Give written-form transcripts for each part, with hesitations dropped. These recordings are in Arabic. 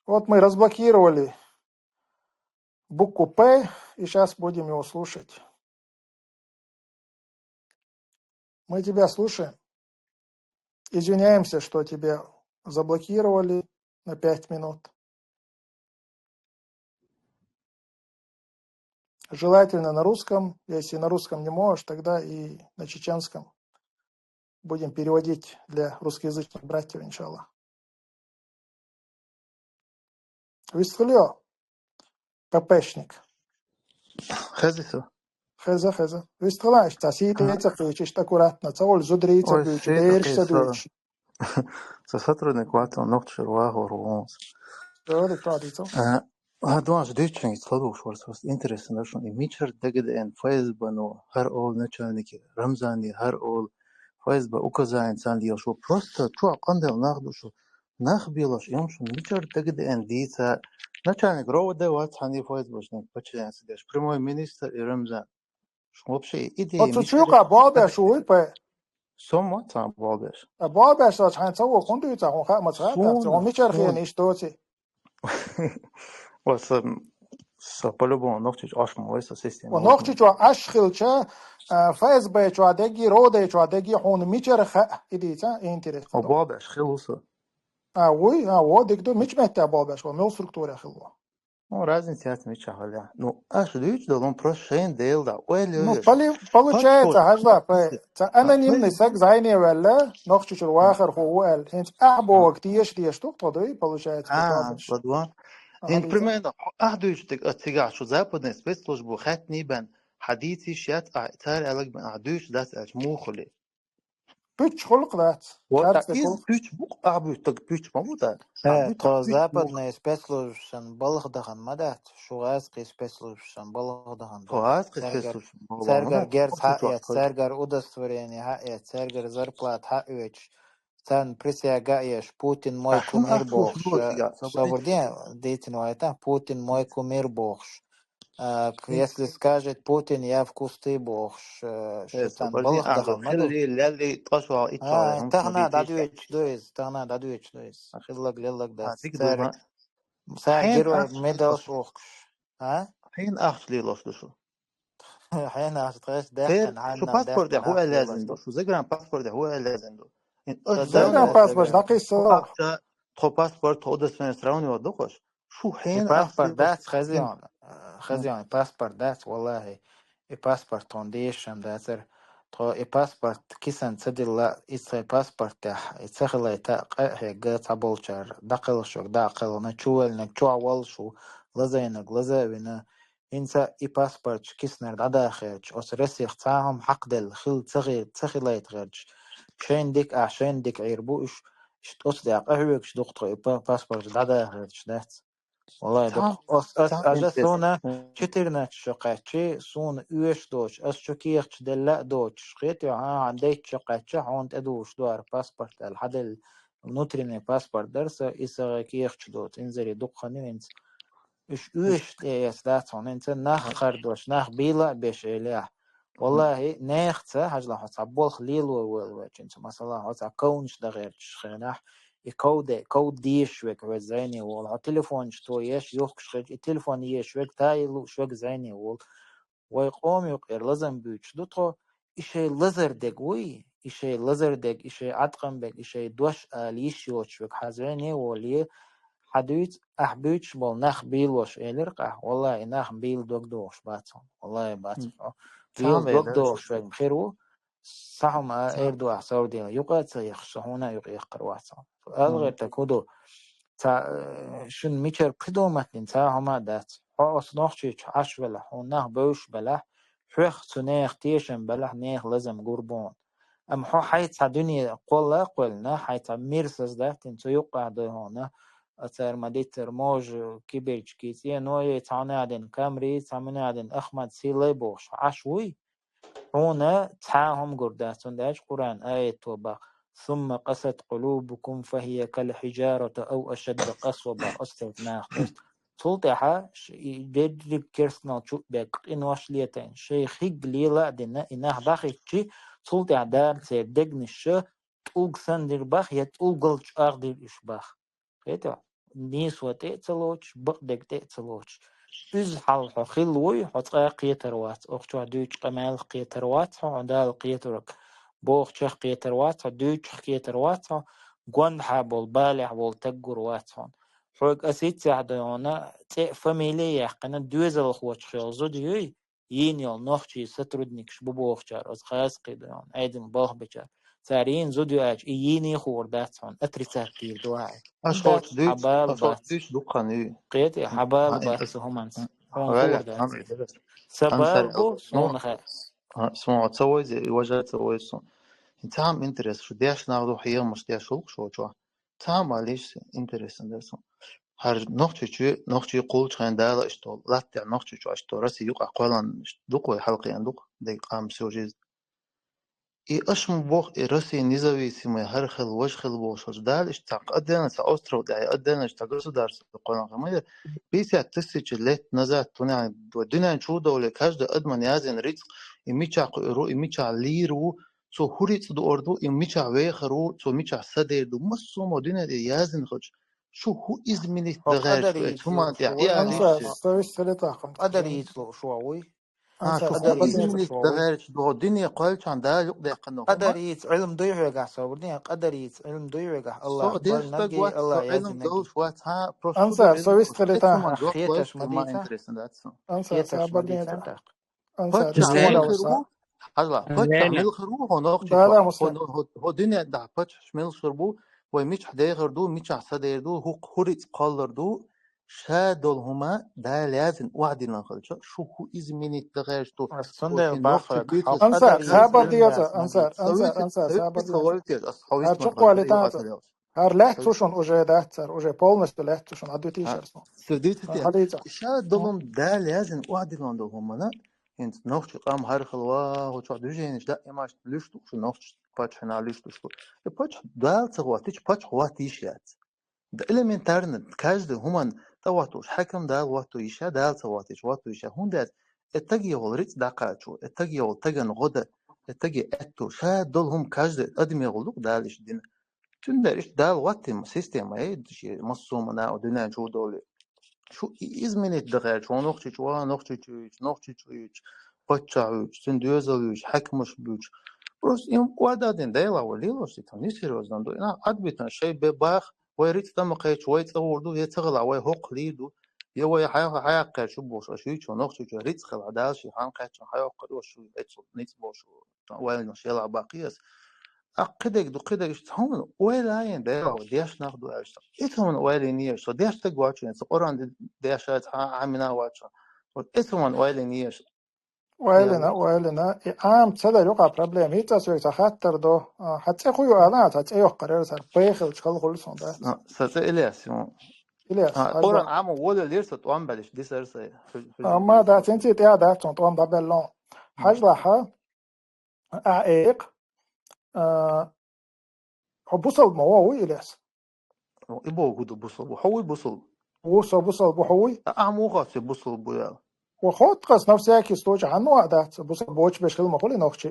Вот мы разблокировали букву П, и сейчас будем его слушать. Мы тебя слушаем. Извиняемся, что тебя заблокировали на 5 минут. Желательно на русском. Если на русском не можешь, тогда и на чеченском. Будем переводить для русскоязычных братьев, иншаллах. Вистлио, ППшник. Хазису. Хеза. Вистлаешь, тасите, яйца аккуратно. Цаоль зудрица Ой, бьючи, шейта дэйршся кейса. бьючи. Сотрудник ватан ногчерва горунс. Говори, кладицо. Дуаш дичинг слушал, was интересно, что и Мичер дегден ФСБ, но хар ол начальники Рамзани, хар ол ФСБ указания цандил, что просто что кандел нахду, нахбилош, им что Мичер дегден дица начальник РОВД, вот они ФСБшник, почему сидишь, прямой министр и Рамзан. Что вообще идея Мичер Оцучука, бабеш, уйпе. сумма там балдеш. Бабеш, чхан цао, кондуица, он ха мацхата. Он Сун, мичер сун. не штоци. Was по-любому ногчич аж молится система. ونوخچی چو اشخیل چه فسب چو دگی روده چو دگی هون میچر خ ایدی چه اینترست А دو бабеш хилуса. وی و دگدو میچ مهته بابش و مل структура خلوا Ну, разница от меча, халя. Ну, аж люди, да, он прошен дел, да, ой, ну лёешь. получается Паспорт, хажда если, ца анонимный ФСБ. сек зайне вела нохчи чу вахер ху эл хинч або актиеш что подой получается бабаш ладно. إن هذه примерно, أحدوش تك أتسيقع شو западные спецслужбы хоть не бен حديثي شيات أعتار عليك بن أحدوش داس أجموخلي. بيتش خلق ذات Вот شات из خلق бюч бук أحبوش так бюч мамута. أحبوش так То бюч мух. западные спецслужбы балахдахан мадат, шугайские спецслужбы балахдахан да. فواز спецслужбы Цергар мамута. герц Очень хаят, чувак. цергар удостоверение хаят, цергар зарплат хаят, цан присягаешь, Путин мой أحسن кумир أحسن бог. شو سيقع صبري. Собордин, дейтин вайта, Путин мой кумир бог. Если скажет Путин, я в кусты бог. Что цан صبري أعزب балахдахан маду. خلي اللي طشوا إطلع هم تهنا مديتيش. دادويتش دويز، تهنا دادويتش دويز. خلق للق دات هذيك سار دوما. سار حين جرو أخلي ميدل لص. شوخش. ها؟ حين أخلي لص لص. حين هتغيش غير دقن شو عنا باسبور ده دقن هو أخلي لازم لص. ده شو زجران باسبور ده هو لازم ده. إن أش زين دولة الدولة باس باش زجران. دقي هو صلاح أكتا تخو باسبور تخو دسمة سراوني ودقش. شو حين الباسبور أخلي لص دات حين. خزيان خزيان الباسبور دات والله الباسبور تونديشن داتر تو الباسبور كيسان تدل لا إيش الباسبور تاع يتسخل تاع هيك تابولشر دقل شو دقل نشوال نشوا أول شو لزينك لزينا إنسا الباسبور كيسنر دادا خيرج أس رسيخ تاعهم حق دل خل تخيل يتغيرج شين ديك عشان ديك عيربوش شتوس داق أهوك شدوقت الباسبور دادا خيرج دات والله تا دق أس تا أجا إنترست. سونا چترنا شقاتشي سون يوش دوش أس شكيخ دلا دوش خيتي عندي شقاتشي هونت أدوش دوار باسبورت الحد النوترين باسبورت درس إسا كيخ دوت إنزري دقني إنت إيش إيش يسدات هون إنت نخ خردوش نخ بيلا بيش إله والله نيخت هجلا حتى خليل وإنت مثلا حتى كونش دغير خناح كود ديش وك وزيني وول ها تليفون شتو يش يوك شخج التليفون يش وك تايلو شوك زيني وول ويقوم يقير لازم بيوش دوتو إشي لزر دقوي إشي لزر دق إشي عتقم بك إشي دوش آليش يوش وك حزيني ولي حدوت أحبوش بول نخ بيلوش إلرقه والله نخ بيل دوك دوش باتهم والله باتهم بيل تام دوك إيدا. دوش وك بخيرو صحهم إردو أحسور دينا يقات يخشهونا يقيقر واتهم ألغير تكودو تا شن ميشر بدومتن تا هما دات حاس نخشي عش بلا هونه بوش بلا حخ تنيخ تيشن بلا نيخ لازم قربون أم حو حيت دنيا قولا قلنا حيت ميرسز دات انتو يقع ده هنا أتر مديتر موج كبيرش كيسي نوي تعنا عدن كامري تعنا عدن أحمد سيلي بوش عشوي هنا تعاهم قرداتون داش قرآن آية توبا ثم قست قلوبكم فهي كالحجارة أو أشد قسوة أستثناء دوست سلطحة بيدرك كيرسنا شو بيك إن واشليتين شيخ ليلا دنا إنه باخي شي سلطة دار سيدقن الشا تلق سندر باخ يتلق قلش أغدر إشباخ خيتوا نيس وتأتلوش بقدك تأتلوش إز حل خلوي حتى قيتروات أختو دوش قمال قيتروات عندها قيترك بوخ قيتروات دوش قيتروات قوان حابول بالح بول تقروات حوق أسيت سعدونا فاميليا قنا دوزل خوش خيوزو ديوي ينيل نوخشي ستردنكش ببوخشار أز خاص قيدون أيدن بوخ بشار سارين زوديو أج يني خور داتون أتريسار كير دواعي دات حبال أشوت بات دوش دقاني قيتي حبال هاي بات سهمانس حون غالي خور دات عمري درس سبال أنسر بو نو سون خا اسمه تسوي زي وجه تسوي صون انت هم انترست شو ديش ناخذ حياه مش ديش شو تام معلش انترست درس هر نقطة قول خان دالا اشتغل لا تاع نقطة اشتغل راسي يقع قولان دق حلقي عندك دق قام سوجيز и أشم بوخ راسي независимый هر خل وش خل بوش دال اشتاق أدنى سأوسترو داي أدنى اشتاق سودار قولان خمية بيسي تسيج ليت نزات تونع ودنا نشو دولة كاجد أدمن يازن رزق إميشا قيرو إميشا ليرو سو هوريت دو أردو إميشا ويخرو سو إميشا سدير دو مسو مدينة يازن خش شو هو إزمني هو دغير قدر شو ثم يتلو يا شوي أنسى ليش استوي سلطة قمت قدر يتلو شوي أنسى شو هو قدر سابدني يتلو إزمني شوي دغير دو الدنيا قالش عن دا يقدر قنو قدر هما يت علم ضيعة صورني قدر يت علم ضيعة الله سو أكبر ديش نجي تقوات سو الله علم يزي دول نجي شوات ها بروشودر أنسى علم سوي شو إتسو سلطة من جوت كويس خيتش كما مديتا انترست ذاتسو أنسى خيتش سابدني مديتا ذا تاق أنسى باتش تسوى عمل ليلى خربو دوسا هلا باتش ليلى عمل خربو هو نوقتي ده شو لا هو مسلم هو دنيا دا باتش عمل خربو وميش حدا يغردو ميش حدا يردو هو خوريت قالردو شادول هما دا لازم وعدي نخل شو هو إزمني تغير شو السندر وشي نوقتي باخرك بيتو حق أنسى قدر يت سويت سابر علم ديازا داس أنسى نجي أنسى سابر سويت ديازا سوالتي حويس ما هرچه خلت ريو قواليتات أصلي هر لهتوشون اوجه دهتر اوجه بولنس لهتوشون عدو تيشرسون سديتي هليزا شاد دولم دا لازم وعدي لاندو هما انت نوخش قام هر خلوا هو شو دجينش دا يماش لشتو شو نوخش باتش هنا لشتو شو باتش دال تغواتيش باتش غواتيش يات دا elementarne каждый هما تواتوش حكم دال واتو يشا دال تواتيش واتو يشا هون دات اتجي ولريت داقاتشو اتجي ولتجن غدا اتجي اتو شاد دولهم каждый ادمي غلوق دالش دين تندرش دال واتي سيستم اي دشي مصوم انا ودنا شو دول شو izmenit دغير شو نوخشي باتشاوش سندوزوش حكمش بوش بروس يوم وادادين ديلا وليلوش تاني سيروز دو انا ادبيتن شيء بباخ ويريت تمقيت وي تصوردو يتغلع وي هوق ليدو يوي حياق شو بوش شو نوخشي ريت خلع دالشي حنقات حياق شو اتسو نيت بوش وين نشيل باقيس قدك دو قدك هم ولاين ده ديش ناخدو اشتا إتهم ويلينيش ديش تقواتشين سقوران ديشات عمنا واتشا إتهم ويلينيش يلا ويلنا عام تسلا يقع بروبليم هيتا سوي تخاطر دو حتى خويو انا حتى يو قرر سر بيخل شغل خلصون ده سات إلياس يوم الياس قران حاجة عام ولا ليرسة وان بلش دي سرسة ما ده تنتي تيا ده تون بابلون حاجة ها اعيق بوصل مووي الياس إبو قدو بوصل وحوي بوصل بوصل بوحوي أعمو غاسي بوصل بويا وخوت قص نفسي كي ستوج عنو عدات بوصل بوش بشكل مخولي نوخشي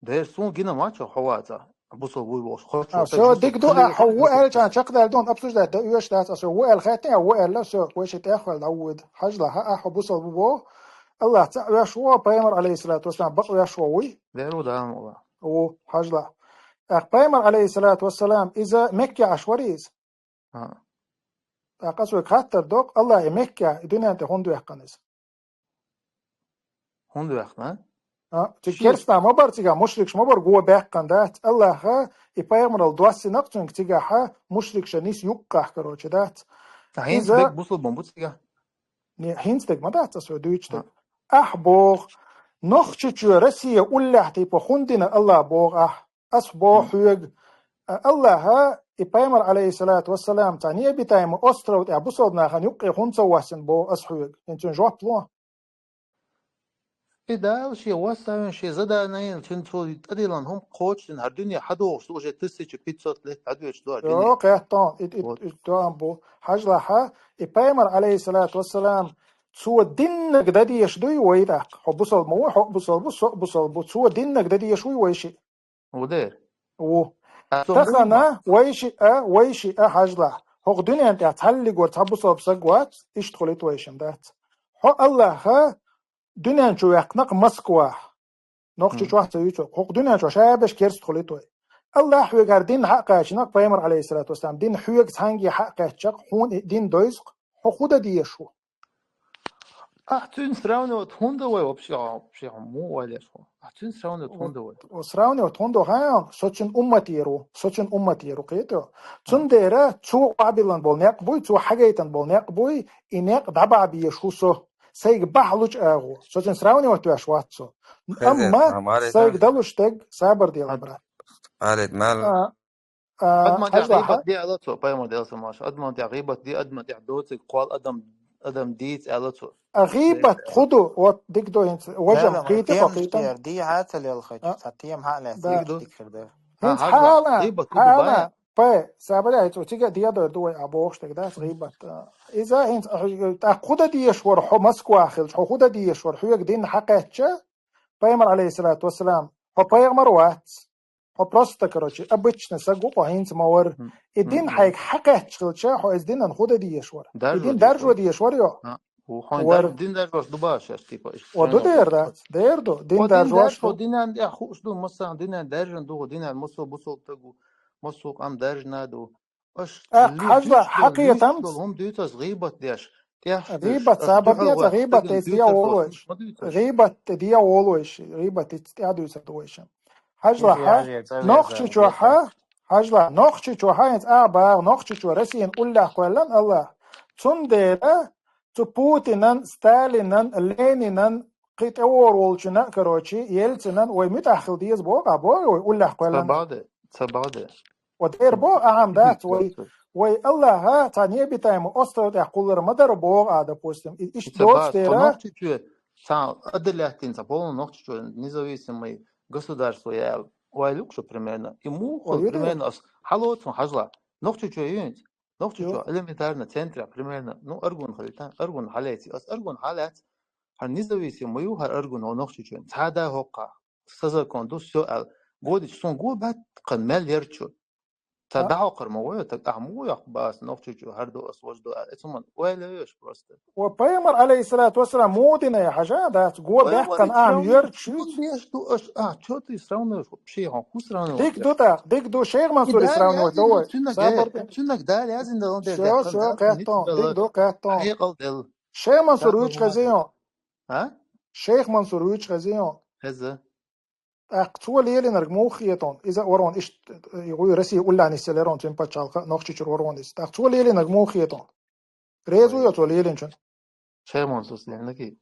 ده سون جينا ماتشا حواتا بوصل بوي بوش خوش وتش سو بوصل ديك دو خلي هو بوصل قال كان شقدر دون ابسوج ده يوش ده سو هو الخاتين هو لا سو وش تاخذ داود حاج لها احو بوصل بو الله تعالى شو بيمر عليه الصلاه والسلام بقى شوي ديرو دام والله وحاج له بيمر عليه الصلاه والسلام اذا مكه عشوريز قصو خاطر دوق الله مكه الدنيا انت هندو يحقنس هندو يحقن تكيرسنا ما برتيجا مشركش ما بر جوا بيحقن دات الله ها يبيمر الدواسي نقطن تيجا ها مشرك شنيس يقع كروش دات هينز بيك بوصل بومبوتسيجا هينستك ما دات سو دويتشتك احبوغ نخشچو رسيه الله تيبو خندنا الله بوغ أصبو حيق الله ها إبايمر عليه الصلاة والسلام تانية بتايم أسرة وتعبصودنا خان يقي خنصة وحسن بو أصحيق انتون جواب لون إذا شيء واسع شيء زدا نين تنتو تديلان هم قوتش هر دنيا حدو شو جت تسيج بيتزات له عدو إيش دار دنيا يو قيحتون إتوان بو حاج لها إبايمر عليه الصلاة والسلام سوى دينك دادي يشدوي ويداك حبصل مو حبصل بصل بو سوى دينك دادي يشوي ويشي ودير تخنا ويشي حاج له حق دنيا أنت هتحلق وتحبس وبسقوات إيش تخليت ويشم دات حق الله ها دنيا شو يقنق مسكواه نقش شو واحد سويته حق دنيا شو شابش كيرس تخليت وي الله حويق دين حقه شنق بيمر عليه الصلاة والسلام دين حويق تانجي حقه شق حون دين دويسق حقوده ديشو أحسن سراونة هوندوي وبشي مو ولا شو أحسن سراونة هوندوي وسراوني وتوندو هايان سوتشن أمتيرو قيتو تنديرا تو قابلن بولنيق بوي تو حاجيتن بولنيق بوي إنيق دبع بيشوسو سيق بحلوج آغو سوتشن سراوني وتواش واتسو أما سيق دلوشتق سابر دي البرا مالد مال أدمن تعقيبة دي ألتو بايمو دي ألتماش أدمن تعقيبة دي أدمن تعدوتك قوال أدم ديت ألتو أغيبة خدو وديك دو انت وجم قيتي فقيتن دي عاتل يلخج تاتيم حالة ديكر ده هنت حالة باي سابري هيتو تيجا ديا دوي أبوش تقداس غيبة إذا هنت أخودا ديشور حو مسكو آخر حودا ديشور حويق دين حقيتشا بايمر عليه الصلاة والسلام حو بايمر وات حو بروستا كروشي أبتش نساقو هنت مور الدين حيك حقيتشا حو إز دين نخودا ديشور الدين درجو ديشور يو وحين دين دارجوش دوباش تيبا ودو دير دو دين دارجوش دو دين عند أخوش دو مثلا دين دارجن دو دين المسو بوسو تجو مسو أم دارجنا دو أش حاجة حقيقة هم ديوتاس غيبة ديش غيبة سابقية غيبة تيستيا أولوش غيبة ديا أولوش غيبة تيستيا دويش حاجة نقشة شوحة حاجة نقشة شوحة ينت أعبار نقشة شو رسين أولا قولن الله تنديرا تو بوتينن ستالينن لينينن قيت أورولشنا كروشي يلتنن ويمتأخل ديز بوغا ويقول قولن تبادة ودير بو أهم دات وي الله ها تانية بتايم أسترد أقول مدر بوغا دا بوستم إيش دوش ديرا نقشة شو أدلاتين تبولن نقشة شو независимый государство я ويلوكشو примерно ему примерно حلوتهم حجلا نقشة شو ينت نقطة شو элементарно центра примерно ну أرجون خليتها أرجون حالاتي أرجون حالات هالنزويسي ميو هالأرجون هو نقطة شو هذا هوقع استاذ كوندو سؤال قولي شون قول بعد قنمال يرتشو تدعو قرموية تدعمو يقباس نقطة شو هردو أسواج دو اسمه ولا يش بروست وبيمر عليه الصلاة والسلام مودنا يا حاجة ده تقول ده قن يرتشو ليش دو أش شو تيسراونه شيء هم خسرانه ديك دو شيخ منصور يسراونه دوي شنك ده لازم ده شو قهتون ديك دو قهتون شيخ منصور ويش غزيون ها شيخ منصور ويش غزيون هذا أقصوا ليلي نرجمو خيطون إذا ورون إيش يقول رسي يقول لعني سليرون تيم بتشالك نقش ورون إست أقصوا ليلي نرجمو خيطون ريزو يطول ليلي إنشون شيء منصوص يعني كي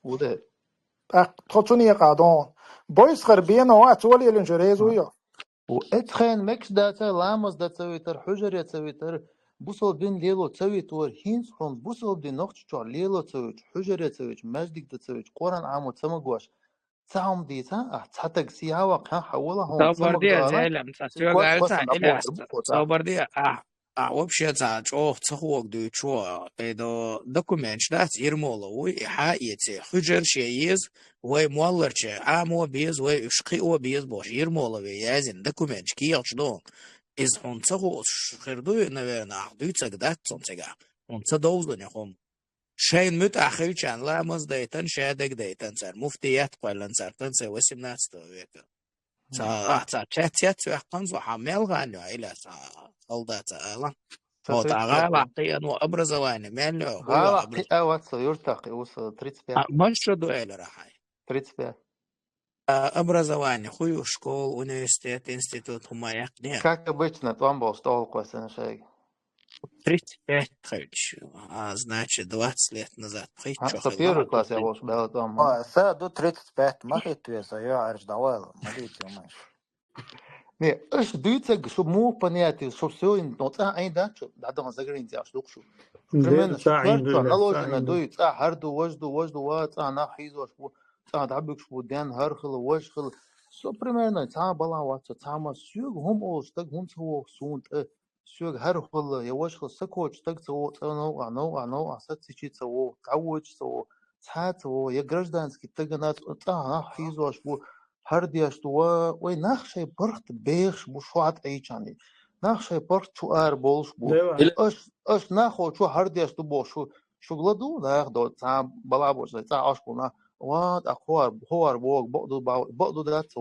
وده أقصوني قادون بويس خربين هو أقصوا ليلي إنشون ريزو يا وأتخين مكش داتا لامز داتا ويتر حجر يتسويتر بوصل بين ليلو تسويتور هينس خون بوصل بين نقش شو ليلو تسويت حجر يتسويت مجدك تسويت قرآن عامو تسمقواش تعم ديتا تحتاج سيها وقها حولها هم صبردي زعلم تسوق قالت إلى صبردي وبشي تاجوه تخوق دو شو إذا دكومنت ده يرموله وحايته حجر شيء ومولرش عامو بيز وشقي بيز باش يرموله ويازن دكومنت كي يقصدون إذا هم تخوق خردو نبينا عدو تقدر تنتجع هم تدوزن يخم شين متأخر كان لا مزديتن شادك ديتن سر مفتيات قلن سرتن سوسم ناس تويك سا تشات وحقنز وحمل غانو إلى سا خلدات ألا وتعال عقيا وأبرز واني مالو هو عقيا واتسو يرتقي وصل 35 مش دويل راحي 35 أبرز واني خوي شكول университет институт هما يقني как обычно там был стол косен шег 35 خيش значит 20 лет назад со первый класс я был шбел там سادو 35 ما خيت ويسا يا عرج دوال ما ديت يومش не ايش دويتك شو مو понятие شو все но та ainda что да он загрин тебя что что примерно что наложено دويت هردو وجدو وات انا حيزو شو تا دعبك شو دان هرخل وشخل سو примерно تا بلا وات تا ما سيغ هم اوستك هم سو سونت سوق هرخل يوشخل سكوش تقصو أنو أسات سيشي تسوو تعوج تسوو تسوو يجرجدانسكي تجنات طه حيزوش بو هردياش تو وينخشي برخت بيخش بو شوات أي شاني ناخشي برت شو بولش بو اش ناخو شو هرديش دو شو غلدو ناخدو تا بلابوش تا اشكونا وات اخوار هوار بوق بقدو دات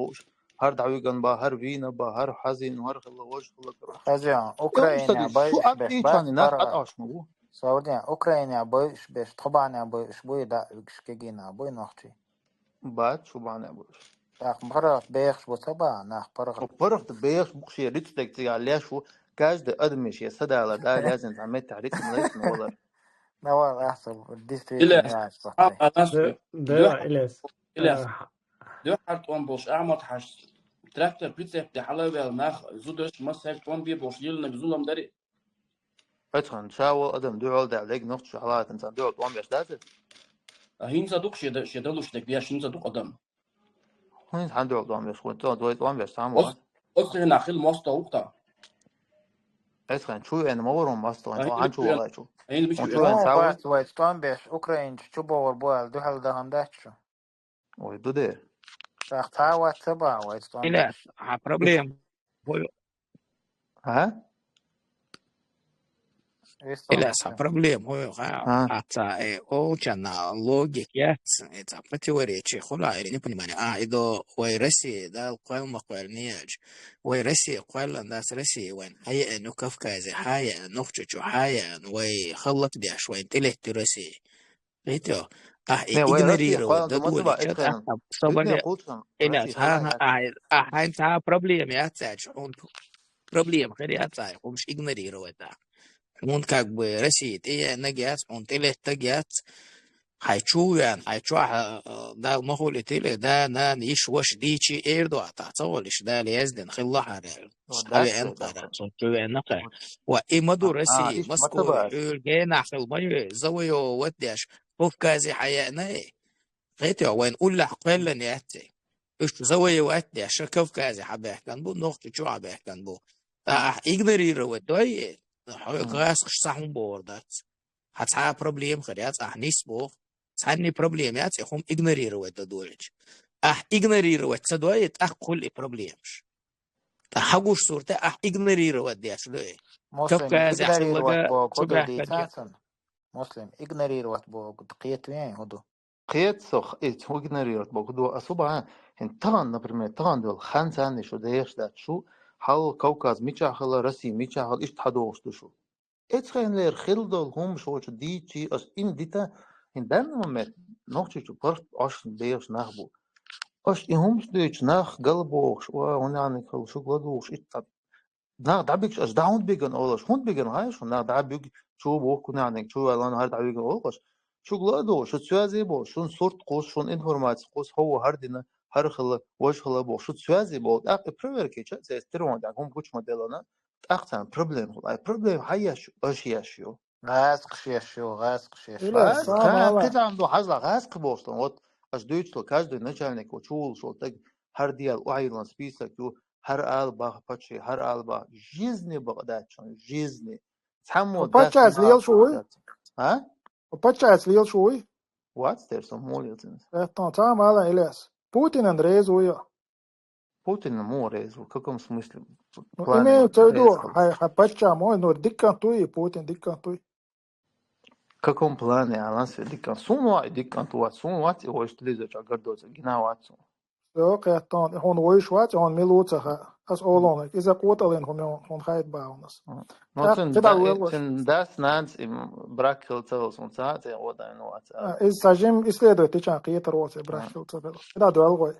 هر دعويغن با هر فينا با هر حزين هر خلا وجه خلا خزيان اوكرانيا بايش بيش تاني ناخد اشنو سعوديا اوكرانيا بايش بيش طبعا بايش بوي دا كشكينا بوي نوختي بعد شو بعنا بوش برغت بيخش بطبعا ناخ برغت بيخش بخشي ريتك تياليا شو كاج ده ادمش يا سدا على دا لازم تعمل تحريك ملايك نولر لا والله احسن الديستريكت يا صحتي إلياس دو حرت وان بوش اعمط حش تراكتر بريتسيب دي حلاوه ناخ زودش مسك وان بي بوش يلنا بزولم داري اتخن شاو ادم دو عود عليك نقط شو حالات انسان دو وان بيش دازت هين صدوق شدلوش دك بيا شين صدوق ادم وين عنده وان بيش وانت دو وان بيش تعمل اصل هنا خل ماستا وقتا اتخن شو انا مورهم ماستو انت عن شو والله شو هين بيش شو انساوي وايد طعم بيش اوكرين شو باور بوال دو هل ده هنداتشو ويدو ده اختها وايد تبع وايد طعم بيش بروبليم ها إلياس بروبليم هو حتى او كان لوجيك ياتس это противоречие хула или не понимание إذا ويرسي ده القوى مقارنيج ويرسي قوى الناس رسي وين هي إنه كافكازي هاي نخجج هاي ويخلط بيش وين تلت رسي ريتو إغنورير ودول كده صبلي إلياس ها انت بروبليم ياتس بروبليم غير ياتس ومش إغنورير وده он как бы Россия те нагят он теле тагят хайчуян хайчуа да махول теле да на ниш وش ديشي ايردو تعطولش ده ليزدن خلا حرر هاي انت صوتو نقع وإمدو رسي مسكو جينا خل ماي زويو وديش فكازي حيانا غيتو وين قول له قلن ياتي ايش زويو وديش كيف كازي حبه كان بو نقطه شو حبه كان بو ignoreren ودوي غاس صحون بوردات هتسا بروبليم خريات نيسبو ساني بروبليم يات هم ignoreren ودولج ignoreren ودوي كل بروبليمش حقوش صورته ignoreren وديش ليه كيف كازي احسن لقى مسلم ignoreren بو قيت وين هدو قيت سخ ايت هو ignoreren بو دو اصبع انتان например تان دول خمسة شو ديش دات شو حال كوكاز ميشاخل رسي ميشاخل اشتحدوش شو اتخين لير خلدل هم شوش ديتشي اس ان ديتا ان دان مومنت نوختي شو برت اش بيش نخبو اش هم ديتش نخ قلبوش ونعني خل شو غلدوش ات نا دعبيك اش داون بيجن اولش هون بيجن هاي شو نا دعبيك شو بو كنعني شو الان هر دعبيك اولش شو غلدوش شو تسوازي بو شو صورت قوس شو انفورماتيك قوس هو هردنا هر خلا وش خلا بو شو تسوازي بو اق بريفير زي سترون داكم كوتش موديلنا اقتن بروبليم هو بروبليم هيش اش يشيو غاسق شيشو غاز كده عنده حظ غاسق بوستون وات اش دويتشلو كاجدو نچالنك وچول شو تك هر ديال وايلان سبيسك يو هر البا باتشي هر البا جيزني بغدادشون جيزني تحمو باتشا زليل شوي ها باتشا زليل شوي واتس ذير سم موليتنز تمام على إلياس Путин Андрей Зуя. Путин морез, в каком смысле? Имеется в виду, почему, ну, диктатуй, Путин диктатуй. В каком плане? А нас диктатует, сунуать, его что ли за гордость, гнаваться. Все, катон, он воишвать, он милуца, ас олонек, из-за куталин, он хайт баунас. Ну, тен дас нанс им брак хилцелс, он саат, я вот инновация. Из сажим исследует, ты чан киетер вот, брак хилцелс. Да, дуэлгой.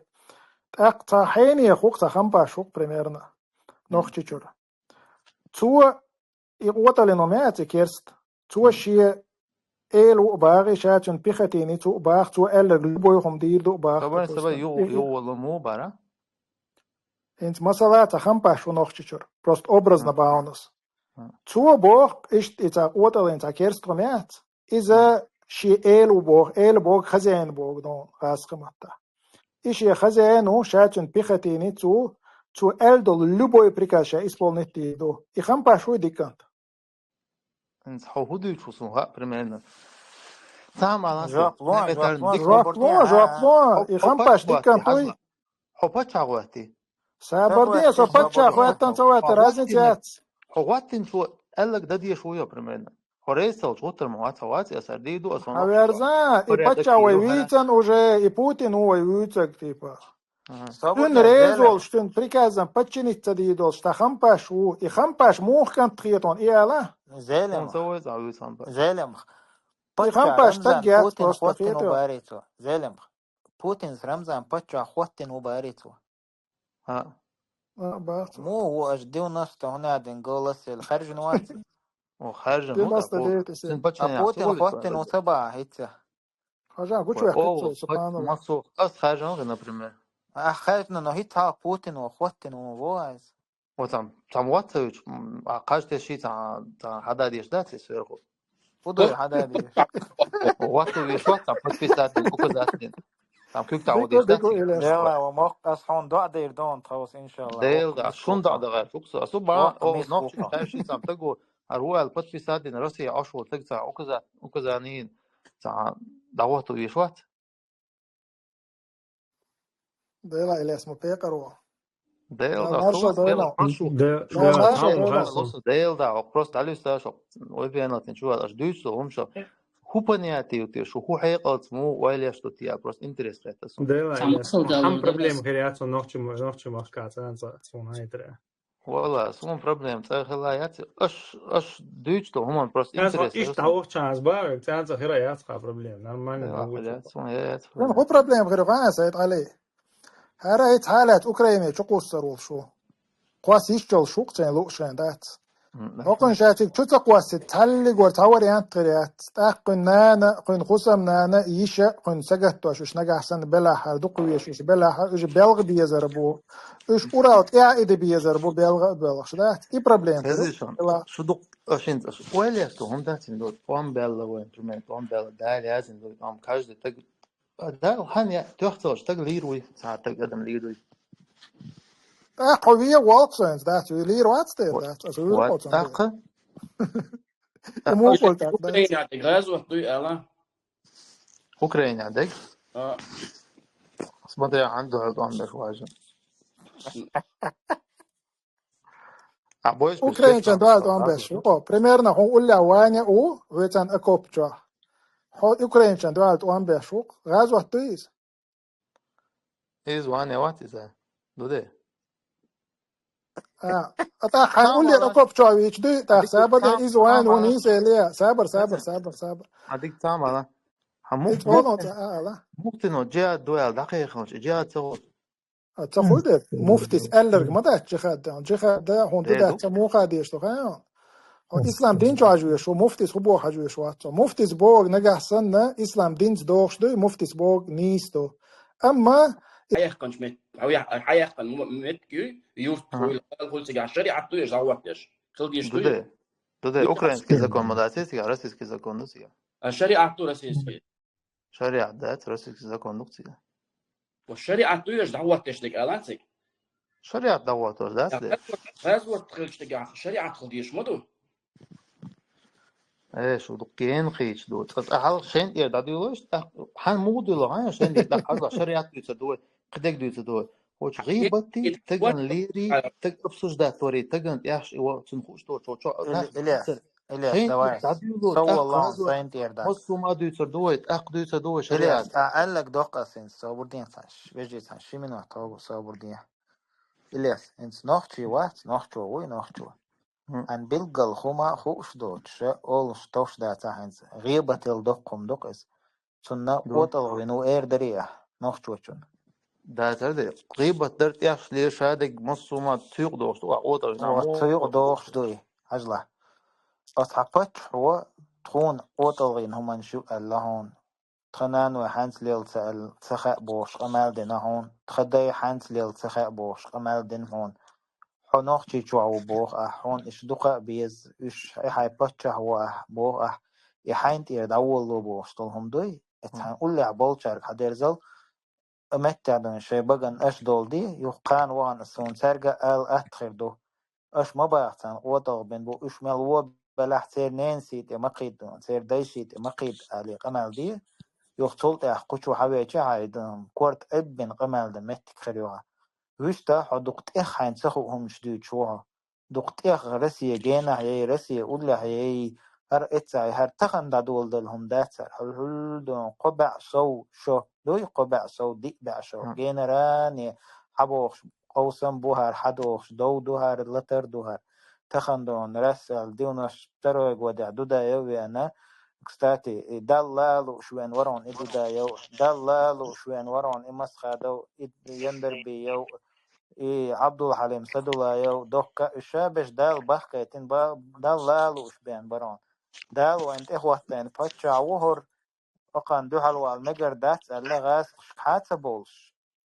Так, цахейни, хук, цахампа, шук, примерно. Нох чичур. Цуа, и куталин умеется керст. Цуа шие, إلو باغي شاتن بيختيني تو باغ تو إلا لبويهم ديردو باغ. طبعا سبا يو والله مو برا. إنت مثلا تخمبا شو نخشيشر. بروست أبرز نباونس. تو باغ إشت إذا قوتلين تاكيرستروميات. إذا شي إلو باغ خزين باغ دون غاس قمتا. إشي خزينو شاتن بيختيني تو إلدو لبوي بريكاشا إسبولنتي دو. إخمبا شو ديكانت. انت حوهدو يشوفون ها بريميرنا سام على جابلون يخمباش ديكان توي حبا تشاغواتي سابردي سوبا تشاغواتن سوات رازنتيات حواتن شو قال لك ده دي شوية برمنا خريصة وشوتر موات أسر ديدو أصلا Haverza, i pacha vojvicen уже, i Putin vojvicek, tipa. Stun rezol, stun prikazan, pačinica didol, šta hampaš u, i hampaš muhkant trijeton, i ala? زالم زالم I hampaš tagjat, بوتين prosto, خوتين trijeton. وباريتو زالم بوتين رمزان باتشا خوتين وباريتو ها بارتو. مو هو أجديو نشطة هنا عدن قولس الخارج نواتي وخارج دي نوتا باستا ديت سي. بوتين خوتين وسبع هيتسا Хажа, кучу я кицу, субханаллах. مصو أص خارج نوتا نبرمنا خارجنا نهيتها بوتين وخوتين وواز وتم واتسويش قاش تشي تا هذا ديش داتي سيرخو فضل حدا دي واتسويش واتسام подписатен указатен там كيف تعود ديكو يستاتي يلا وموقع حون دع دير دون تخوص إن شاء الله ديل دا شون دا غير فوكس أصوبا أو نوكش تاشي سام تجو أروح подписатен روسيا أشهر تجزع указанين تا دعوته يشوات ديلا إلي اسمه بيقروا. ديل دا مارشا ديلا. ديل دا وبروست عليه ستاش ويبينا تنشوف أش دويسو همشة хупаниати ти шо ху хайqalts му вайлеш то ти просто интерес ретасо дела хам проблем гериацо нохчум ахкаца сон хайдре вала сум проблем цахлаят аш дуйчто хуман просто интерес иш таох чанс ба цанца хираят ха проблем нормально هو проблем غير فانسيت عليه هراي حالات اوكرانيا تقصروا شو قاسيش جل شوق تاع لوشان دات وقن شاتك تشتا قواس تحلق ورتاور ينطريات تاقن نانا قن خصم نانا يشا قن سجت وش نجح سن بلا حردق ويش بلا ايش بلغ بيزربو ايش اوراوت قاعد بيزربو بلغ شدات اي بروبليم شو دق اشنت ولا تو هم داتين دو وان بلا وين برمنت وان بلا دا لازم دو ام كاج تق دا هانيا تختوش تق ليروي ساعه تقدم ليروي قوية والكسنز ده لير واتستير ده واتاق مو قلت ده Ukraina غازو دوي الا اوكرانيا عندك اسمه عنده عندك واجه Ukraina دوالت ام بس примерно هو ولا وانيا او ويتان اكوبچا هو Ukraina دوالت ام بس غازو دويز ايز وانيا واتيزا دوده أتا حنقول لي ركوب شويش دي تا سابر إيز وان ونيس ليه سابر هذيك تمام هموت ممكن جاء دوال دقيقة جاء تقول تقول ده مفتيس ألرج ما ده جخد ده هون ده تمو خاديش تو خيان إسلام دين جاجوي شو مفتيس هو بو حاجوي شو أتو مفتيس بوغ نجح سنة إسلام دين دوخش ده مفتيس بوغ نيستو أما حيخنش مت أو حيخن متكي يوفت كل سجع الشريعة تو يجاوبتش خلديش ده أوكرانسكي زكون مدرسي روسيسكي زكون نسيا الشريعة تو روسيسكي شريعة دات روسيسكي زكون نسيا والشريعة تو يجاوبتش لك ألانسك شريعة دوّتور دات غازو تخلش تجع الشريعة خلديش مدو ايش ودقين قيش دو هل شين يا داديوش حن موديل هاي شين يدق حظ شريعة يتدو قدك دو يتدو وش غيبتي تجن ليري تقبسوش داتوري تجن ياش تنخوش تو إلياس دواعي سوى الله ساينت يردا مصو ما دو يتدو أقدو يتدو شريعة إلياس قال لك دوقة سين صابردين ساش بيجي ساش شي منو تاو صابردين إلياس انت نوختي وات نوختو وي نوختو أن بلقل خما خوش دوتش أولش توش داتا هنز غيبة الدقم دقس سنة قوتل وينو إير دريح نوختوشن داتا دي غيبة درت ياش ليش هادك مصو ما تيق دوش وقوتل تيق دوش دوي عجلة أصحابت هو تخون قوتل غين هما نشو اللهون تخنان وحانس ليل سأل تخاء بوش قمال دين هون تخدي حانس ليل تخاء بوش قمال دين هون حنوخ تيجوا بوخ حون إيش دقة بيز إيش هاي بتشة هو بوخ يحين تير داول لو بوش طولهم دوي إتحن قول لي عبال شارك حديرزل أمتع دون شيء بجن إيش دول دي يقان وان السون سرقة قال أتخير دو إيش ما بيحتن وضع بين بو إيش ملو بلح سير نينسيت مقيد دون سير دايشيت مقيد على قمال دي يقتلت أحقوش حويتش عايدن كورت ابن قمال دم متك خريوها ويشتا حدقت إخ حين سخوهم شديد شوها دقتيخ رسي جينا هي رسي أولا هي هر إتساي هر تخن دادول دلهم داتسر هل دون قبع سو شو دوي قبع سو دي بعشو جينا راني حبوخ قوسم بوهر حدوخ دوهر لتر دوهر تخن دون رسل ديونش ترويق ودع دودا يوي أنا كستاتي دلالو شوين ورون إدو دا يو دلالو شوين ورون إمسخادو يندر بي يو عبد الحليم سدولا يو دوكا شابش دال بحكيتين دلالو شبين برون دال وانت إخوتين فتشع وهر وقان دو حلوة المجر دات اللي غاس قشكاتة بولش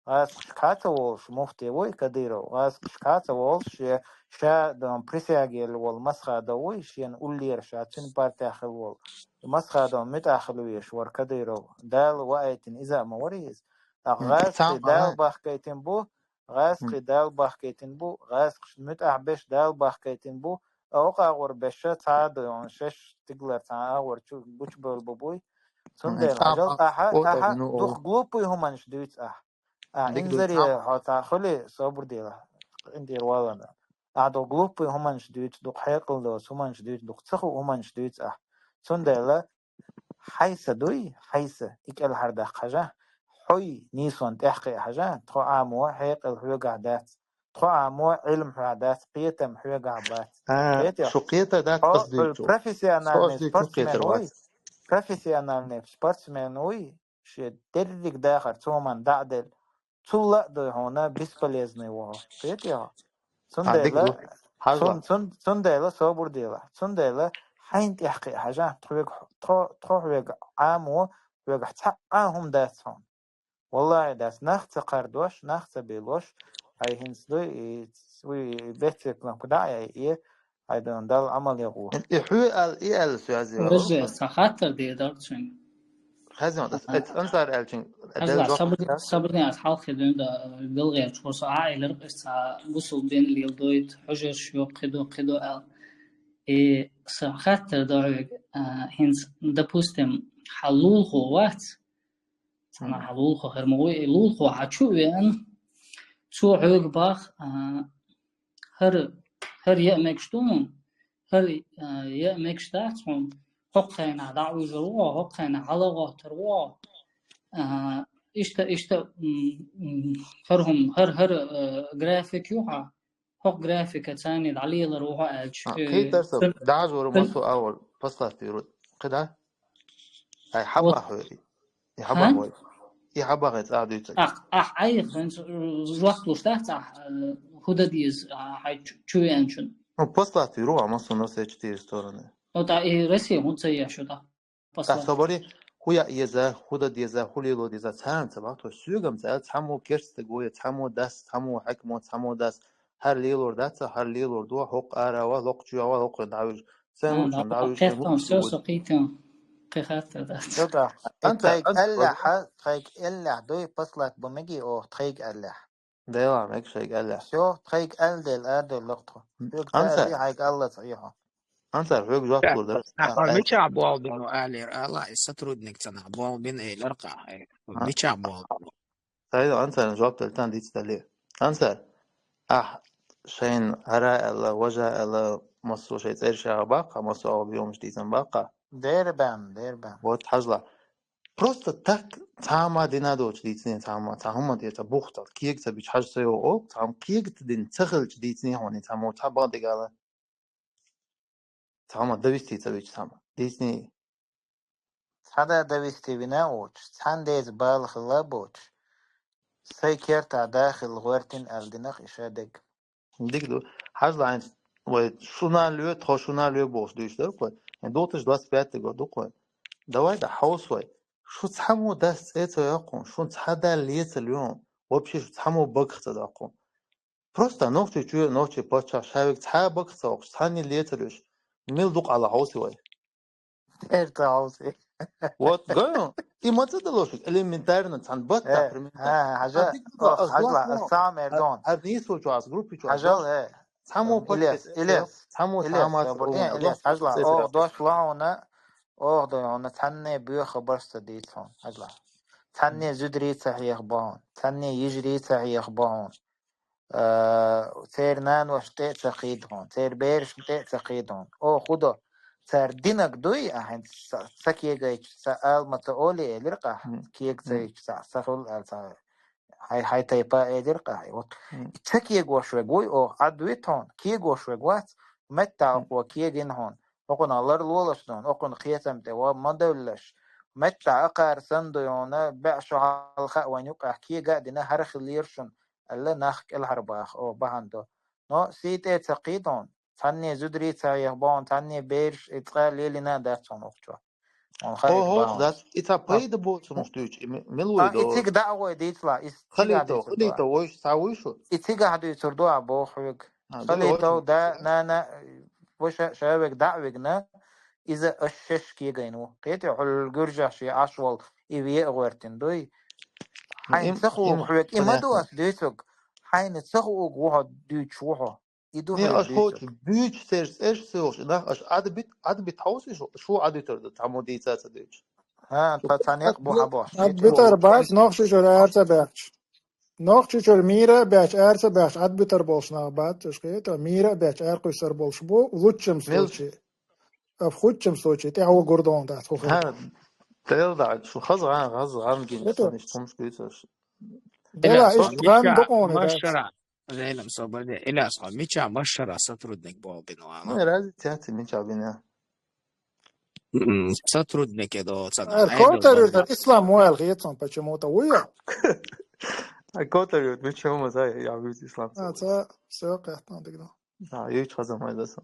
غاس قشكاتة وولش مفتي وي كديرو غاس قشكاتة وولش شا دون بريسياجيل والمسخة دوي شين أولير شاتين بارتاخل وول مسخة دون متاخلويش ور كديرو دال وقايتين إذا موريز غاس دال بحكيتين بو غاس دال بحكيتين بو غاس متاحبش دال بحكيتين بو أوقع ور بشة تعاد دون شش تقلر تعاد ور بوش بول سندل عجل أها دوخ глупый همانش دويت إنزري حتى خلي صبر ديلا عندي روالا أعدو глупый همانش دويت دوخ حيقل دوس همانش دويت دوخ تخو همانش دويت سندل حيث دوي حيث إكال هرده حاجة حي نيسون تحقي حاجة تخو عامو حيقل حيو قعدات تخو عامو علم حيادات قيتم حيو قعبات شو قيتة دات قصدي شو профессиональный спортсмен هوي профессиональный спортсмен هوي شي درك داخل تومن دعدل تلا ده هنا бесполезный وها قيتها سندلا صبر ديلا سندلا حين تحقي حاجة تروح عامو ويق حقهم داتهم والله داس نخت قردوش نخت بيلوش هاي هنس دوي وي بيتك لهم كدا ايه هايدون دال عمل يغو إيه سوازي رجع سخاطر دي دارتشن خزينة أنصار ألشين صبرني على حال خدمة بلغة فرصة عائلة رقص وصل بين اللي يلدويت حجر شو قدو ال إيه سخاطر دارج هنس допустим حلول خوات أنا حلول خو هرموي لول خو عشوين شو عيق باخ هر يأمكشتون هر يأمكشتاتهم حقنا دعوي جروا حقنا علاقة تروا إشتا هر جرافيك يوها حق جرافيك تاني دعلي لروها أج كي ترسب دعج ورمسو أول فصلت يرد قدا أي حبة هوي يحبة هوي يحبة غير تعدي أي خنس وقت لشتات هدا ديز هاي شوي أنشن فصلت يروح مصر نص كتير استورنا وتا رسي هون سيا شو ده صبري خويا يزا خودا ديزا خوليلو ديزا تام تبعتو سوغم زال تامو كيرست جوية تامو داس تامو حكمو تامو داس هر ليلور داتا هر ليلور دو حق أراوا لق جوا لق دعوج سامو دعوج كيفهم سوسو قيتهم قيخات ده شوتا تخيك ألا تخيك ألا دوي بصلت بمجي أو تخيك ألا دايلا ماك شيك ألا شو تخيك أل أدل لقطه أنسى هيك الله صحيحه أنسى فيك جات لور ميشا بوال بينو أهلي الله يسترد نكتنا بوال بين إيه لرقة ميشا بوال سيدا أنسى جواب تلتان ديت تليه أنسى شين هراء الله وجه الله مصر شيء تير شيء باقة مصر أو بيوم جديدن باقة ديربان вот حجلا просто так تاما دينا دو جديدني تاما ديتا بوختل كيك تبيش حاج سيو أو تام كيك تدين تخل جديدني هوني تامو تابا ديقالا تاما دويستي تبيش تاما ديسني هذا دويستي بناوش سانديز بالخ لابوش سيكيرتا داخل غورتين ألدناخ إشادك ديك دو حجلا عين وشونا ليو تخشونا ليو بوش دويش دو دوتش دواس بيات دو كوي давай да хаусвай شو تحمو داس это يقون شو تحدا ليت اليوم вообще شو تحمو بقخت داقون просто نوتي جو نوتي باتشا شاوك تحا بقخت وقش تحني ليت اليوش ميل دوق على هاوسي واي إرتا هاوسي вот говорю и متدلوش элементарно تحن بطا فرمنتا حاجة حاجة السام إردون هرنيسو جو از جروبي جو حاجة تحمو إليس تحمو تحمات إليس حاجة أو دوش لاونا أو دونا تحني بيو خبرست ديتهم حاجة تحني زدري تحيخ باون تحني يجري تحيخ باون سير نان وشتاء تقيد هون سير بيرش متاء تقيد هون او خدا سر دينك دوي احن سكيه جايش سأل متقولي لرقة كيك زي سخل هاي تايبا لرقة هاي وط سكيه جوش رجوي او عدويت هون كيه جوش رجوات متى أقوى كيه جين هون أقول الله الولش دون أقول خيتم توا ما دولش متى أقار سندو يونا بعشو على الخاء ونيوك أحكي قاعدنا هرخ ليرشن الله ناخك الهرباخ أو بهندو نو سيتي تقيدون تاني زدري تايهبون تاني بيرش إتقال ليلنا داتون أخجوا هوش دات إتا بايد بوت مشتوش ملويدو إتيك دعوة ديتلا خليتو ويش ساويشو إتيك هدو يتردو عبو حوك خليتو دا نانا وش شابك دعوكنا إذا أشش كي جينو قيتي على الجرجة شيء عشوال إبيع غورتين دوي حين تخو حوك إما دوس ديتوك حين تخو واحد ديتش واحد يدو ني أشهوش بيتش سيرس إيش سوش ده أش عاد بتحوسي شو عاد يترد تعمودي تاسا ديتش ها تانيق بو حباش عاد بتر باش نخشش ولا أرتا باش نخشش الميرا باش أرتا باش عاد بتر بولش نابات تشقيت ميرا باش أرقي سر بولش بو لوتشم سوتشي أفخوتشم سوتشي تهو قردون ده تخو ها تيرضع شو غز جينيش تمش كويسش دلا إيش غان دقوني ده مشرع زي لما صبر ده إلى أصحاب ميشا مشرع ستردنك بابينو ما رازي تياتي ميشا بينا ستردنك يدو الكوتر الإسلام هو الغيطان почему-то ويا الكوتر ميشا هم زي يعبيت إسلام تا سوق يحطان دقنا يوش خزم هاي دسم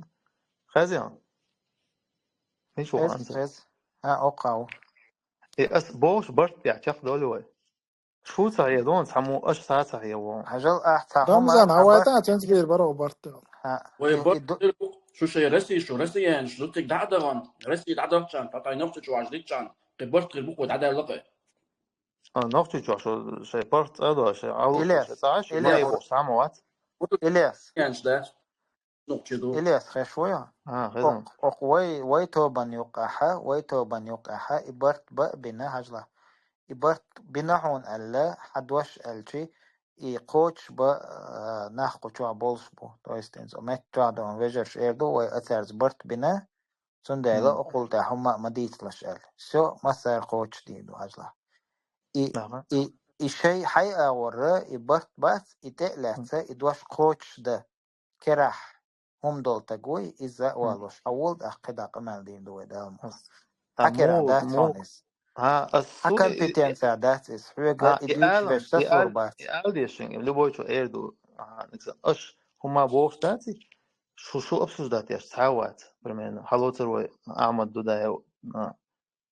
خزيان ميشو أنت أوقعو أس بوش برت يعشق دولوي شو صحيح دون سمو أش ساعة صحيح وون هجل أحتا رمزان هوايتان تنسبير برو برت شو شيء رسي يعني شو تك دعدران رسي دعدران تطاي نفسك شو عجلتشان قبرت قلبك ودعدر لقي نفسي شو شيء برت هذا شيء عاوز شيء تعيش ما يبغى ساموات إلياس يعني ده إلياس خشويا خدم وي توبان يقاحة إبرت بنا هجلة إبرت بنا هون ألا حدوش ألشي يقوش ناخو شو بولش بو تويستنز ومت جادون ويجرش إيردو ويأثرز برت بنا سندايلا أقول تاهما مديت لشأل شو مسار قوش ديدو هجلة شيء حي أورا إبرت بس إتقلتها إدوش قوش ده كراح هم دول تقوي إذا والوش أول أخذ قمال دين دوي دام أكيرا دات فونس أكل بيتين سادات إس حوجة إدوش بيش تصور بات إعادة شيء اللي بوجو إيردو نكسر أش هما بوش داتي شو أبسوس داتي أش تعوات برمينا حلوتر وأعمد دودا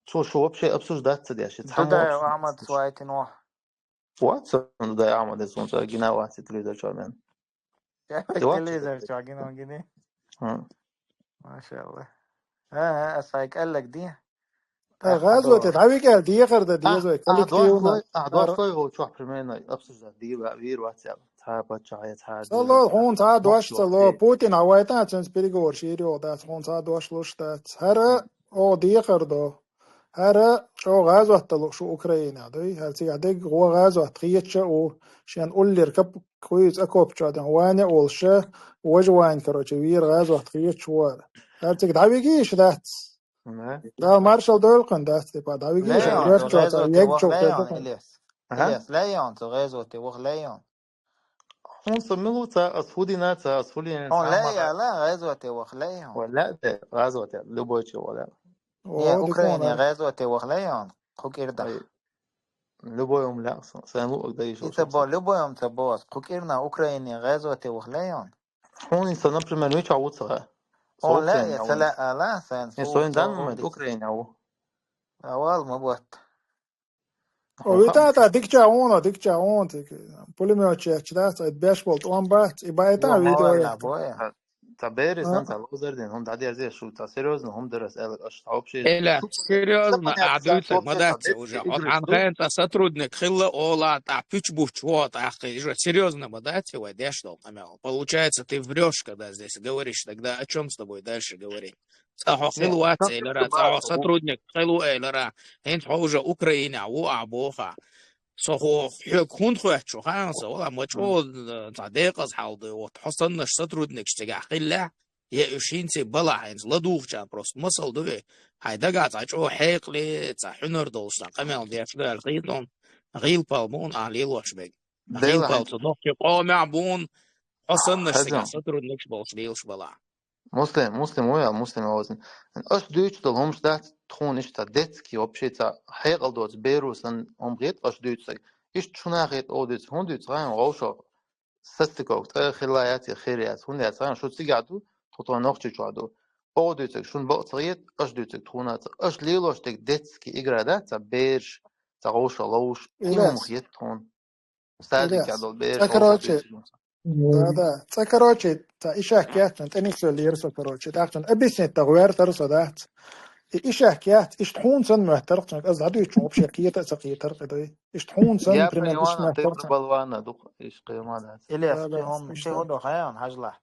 شو أبشي أبسوس دات دي أش دودا وأعمد سوايتين واح واتسون دودا أعمد إسون سا جنا واتي تريدر شامن تليزر شو عجينه جدي ما شاء الله أسايك قال لك دي غازوة تتعبي كده دي خرده دي زوي كلك تيونا دواشتوي هو شو برمينا أبسوس دات دي بير واتساب تابا شاي تاد الله هون تا دوش تلو بوتين عوايتا تنس بيرجور شيريو دات هون تا دوش لوش دات هرا أو دي خرده هرا شو غازوة تلو شو أوكرانيا دوي هالتي عدك هو غازوة تخيتش أو شان قول لي ركب كويس أكوب شادن واني أولشة وجوان كروتش وير غازوة تخيتش وار هالتي دعوي جيش دات لا مارشال دولقن دات تبا دعوي جيش غازوة إلياس لا يون تو غازوة لا يون هون سملو تا أسفودينا تا أسفودينا هون لا غازوة لا يون ولا ده غازوة لبوتش ولا يا أوكرانيا غازوة وخليون خوك إردا لبويهم لا سامو قديش إتبا لبويهم تباس خوك إرنا أوكرانيا غازوة وخليون هون إنسان برمن ويش عود صغير هون لا يتلا لا سان سوين دان من أوكرانيا أو أول مبوت ويتا ديكتا هون بوليميو تشات باش بولت اون بات يبايتا فيديو تباري سنت على وزردين هم تعدي زي شو تاسيروزن هم درس قال اش تعوب شيء إلا سيريوزنا عدوتك ما داتي уже عن غير сотрудник خلا ола та пичбуч вот ахи серьезно ما дати водишь что намел получается ты врешь когда здесь говоришь тогда о чем с тобой дальше говорить صح خلوات إلى را صح сотрудник خلو إلى را أنت حوجة أوكرانيا وأبوها صخو حق هون خوات شو خانسة والله مجهود تعديق أصحاب وتحصلنا شطرود نكشتجع خلا يا إشين سي بلا عينز لا دوخ جان بروس مصل دوي هاي دقات عجو حيق لي تحنر دوس قمل ديش ده الغيلون غيل بالبون علي لوش بيج غيل بال تضخ قام عبون حصلنا شتجع شطرود نكش بوش ليش بلا مسلم ويا مسلم وزن اش دويتش دول همش ده تخون اش تا دتكي вообще تا حيق دوت بيروسن غيت اش دويتش ايش شنا غيت اوديت هون دويتش غان غوشو ستكو تا خلايات خيريات هون يا شو تيجادو تطو نوختي جادو اوديت شون بقطريت اش دويتش تخونات اش ليلوش تك دتكي اجرادا تا بيرش تا غوشو لوش ايمو مخيت هون سادك إلياس عدل بيرش تكروتشي هذا تكروتشي تا إيش حكيت أنت إنك سو ليرسو كروتشي تاعتون أبيس التغوير ترسو ذات إيش حكيت إيش تحون سن محترق أز عدو يشوف بشكية تسقية ترقدي إيش تحون سن يا بريمال إيش بيوانا تيبر محترق بالوانا دوق ايش قيمة إلياس هذا تهم إيش تهودو خيان هجلح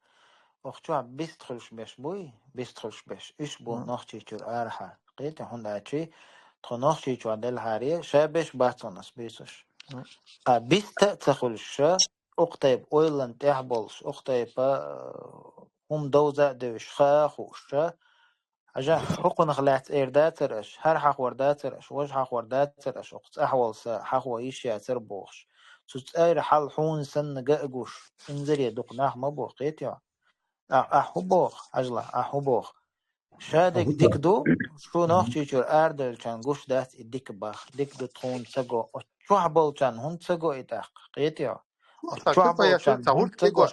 وقتها بيستخلش بيش بوي بيستخلش بيش إيش بو نختي تور أرحى قيت هون أشي تنختي تور دل هاري شابش باتونس بيسش بيست تخلش أقطب أويلن تحبلش أقطب هم دوزة دوش خاخوش أجا حقوق نخلات إرداترش هر حق ورداترش وش حق ورداترش وقت أحوال سا حق وإيش ياتر بوخش تتأير حال حون سن جاءجوش إنزل يدق ناح ما بوقيت يا أحو بوخ أجلا أحو بوخ شادك ديك دو شو نختي شو أردل كان جوش دات الديك باخ ديك دو تخون سجو شو حبل كان هون سجو إتاق قيت يا شو حبل كان هون سجو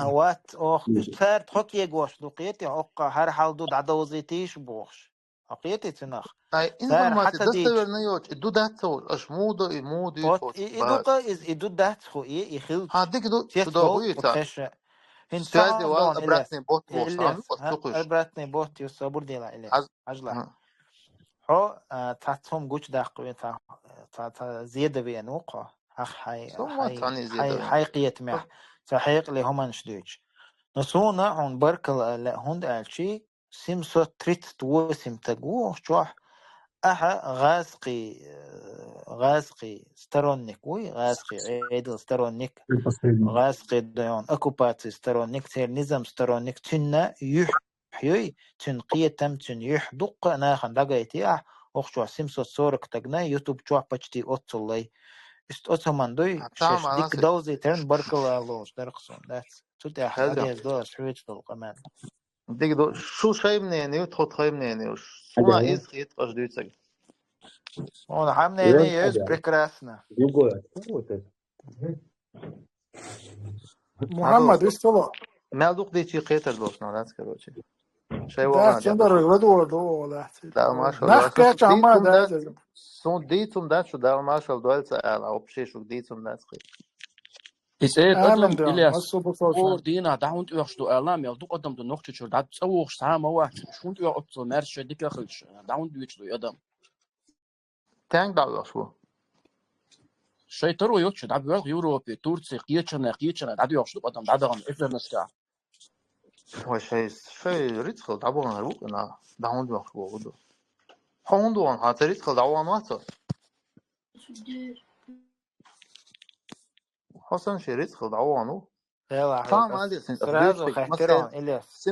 وات أخ إشتار تحط يجوش لقيتي أوقع هر حال دود عدوزيتيش بوخش أقيتي تنخ اي صار انفورماتي حتى ديك دستور نيوش ادو داتو اش مودو مودو وات توش إدوقا إز إدو دات خو ها يخلش ديك دو شو دو تيتفول بويتا وتخش هن سوازي ساعة وال دون إلياس ابراتني بوت بوش عامل إلياس ها وسوقش أبراتني بوت يصبر دي لا إلياس حز عجلة هو تاتهم جوش داقوي تا زيادة بينوقع أخ سو تاني زيادة وين حيقية مح فحيق اللي هم نشدوش نصونا عن بركل لا هند ألشي سيمسو تريت توسم تجوه شوح أها غاسقي سترونيك وي غاسقي عيدل سترونيك غاسقي ديون أكوباتي سترونيك تير نظام سترونيك تنا يحيي تنقية تم تن يحدق ناخن دقايتي وخشوح سيمسو صورك تجنا يوتيوب شوح بچتي أوتسلي است أتمنى شش ديك دوزي ترن بركل لوش درقصون داتس تودي أحس عليه دول حويت القمان ديك دو شو شاي منين يدخل خاي منين وش سونا إيز خيط قش دويتك هون حمني يوز بريكراسنا محمد إيش طلع ما دوق ديتي قيتر دوش نالات كروتشي شاي ده وانا تندر الغدو دو ولا لا ما شاء الله نحكي عما ده سون ديتم دات شو ده ما شاء الله دوال سأل أو بشي شو ديتم دات خيط إسأل آمن أدم ده إلياس مصو بفوشن أور دينا دعوند يخشدو إعلام يا دوق أدم دو نقطة شو دعت تسوق ساعة واحد شو يا أبطل مارس شديك يا خلش دعوند يخشدو أدم تانك دعوة شو شيء ترو يخشد دعوة يورو يوروبي تورسي قيتشنا دعوة يخشدو أدم دعوة إفلام نشجع هو شيء ريتخل دعوة هروق أنا دعوند يخشدو غدو هوندوان هات ريتخل دعوة ماتا حسن شي ريتخل دعوة نو فاهم عادي إسرازو خاترون إلياس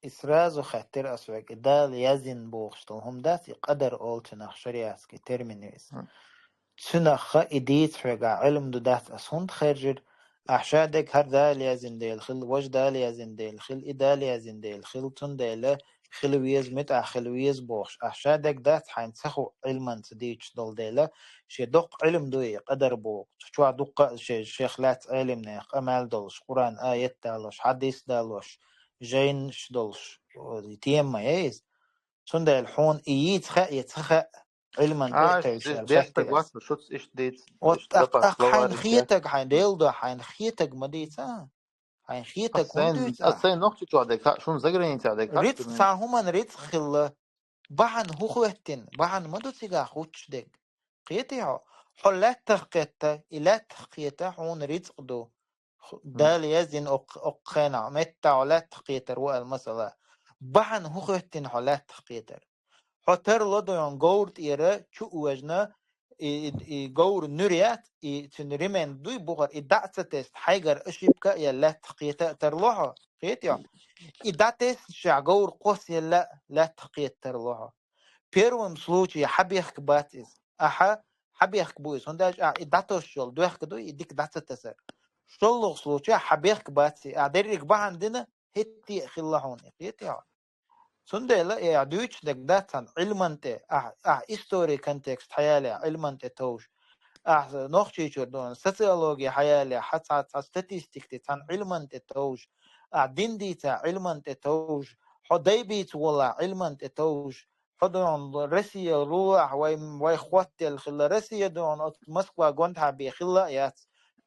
إسرازو خاتر أسوأك دال يزن بوغشتل هم دات يقدر أولتناخ شرياسكي ترمينيس سنخ إديت حقا علم دو دات أسهند خرجر أحشادك هر دال يزن ديل خل وش دال يزن ديل خل إدال يزن ديل خل تن ديل خلويز متع خلويز بوغش أحشادك دات حين سخو علما تديش دول ديل شي دق علم دو يقدر بوغ شو دق شيخلات علم نيق أمال دولش قرآن آيات دالوش حديث دالوش جين شدولش تيم ما يز سندا الحون يتخ علما بيحتاج وقت شوتس إيش ديت حين خيتك حين ديلدو حين خيتك مديتا حين خيتك هندوت أصين نقطة شو عندك شون زجرين تعدك ريت سان هما ريت خل بحن هو خوتين بحن مدو تيجا خوتش دك قيتي حلات تخيتا إلا تخيتا حون ريت قدو دال يزن أقخنا متى علات تقيتر وقال مثلا بحن هو خوتين حلات تقيتر حتر لديون قورت إيرا شو وجنا قور نريات تنرمن دوي بغر إدعت تست حيجر أشيبك يلا تقيتا ترلوها قيتيا إدعت شع قور قوس يلا لا تقيت ترلوها первым случае حبيخ باتيز أحا حبيخ بويس هنداج إدعتو الشغل دويخ كدو يديك دعت تسر شلو случае حبيخ باتي أدريك بعندنا هتي خلاهون قيتيا سندلا يا دويتش دك داتن علمنت هيستوري كونتكست حيالي علمنت توش نوختي دون سوسيولوجي حيالي حتى ستاتستيك تان علمنت توش دين ديتا علمنت توش حديبيت ولا علمنت توش حدون روسيا روح واي خواتل خلا روسيا دون موسكوا غونتها بخلا يات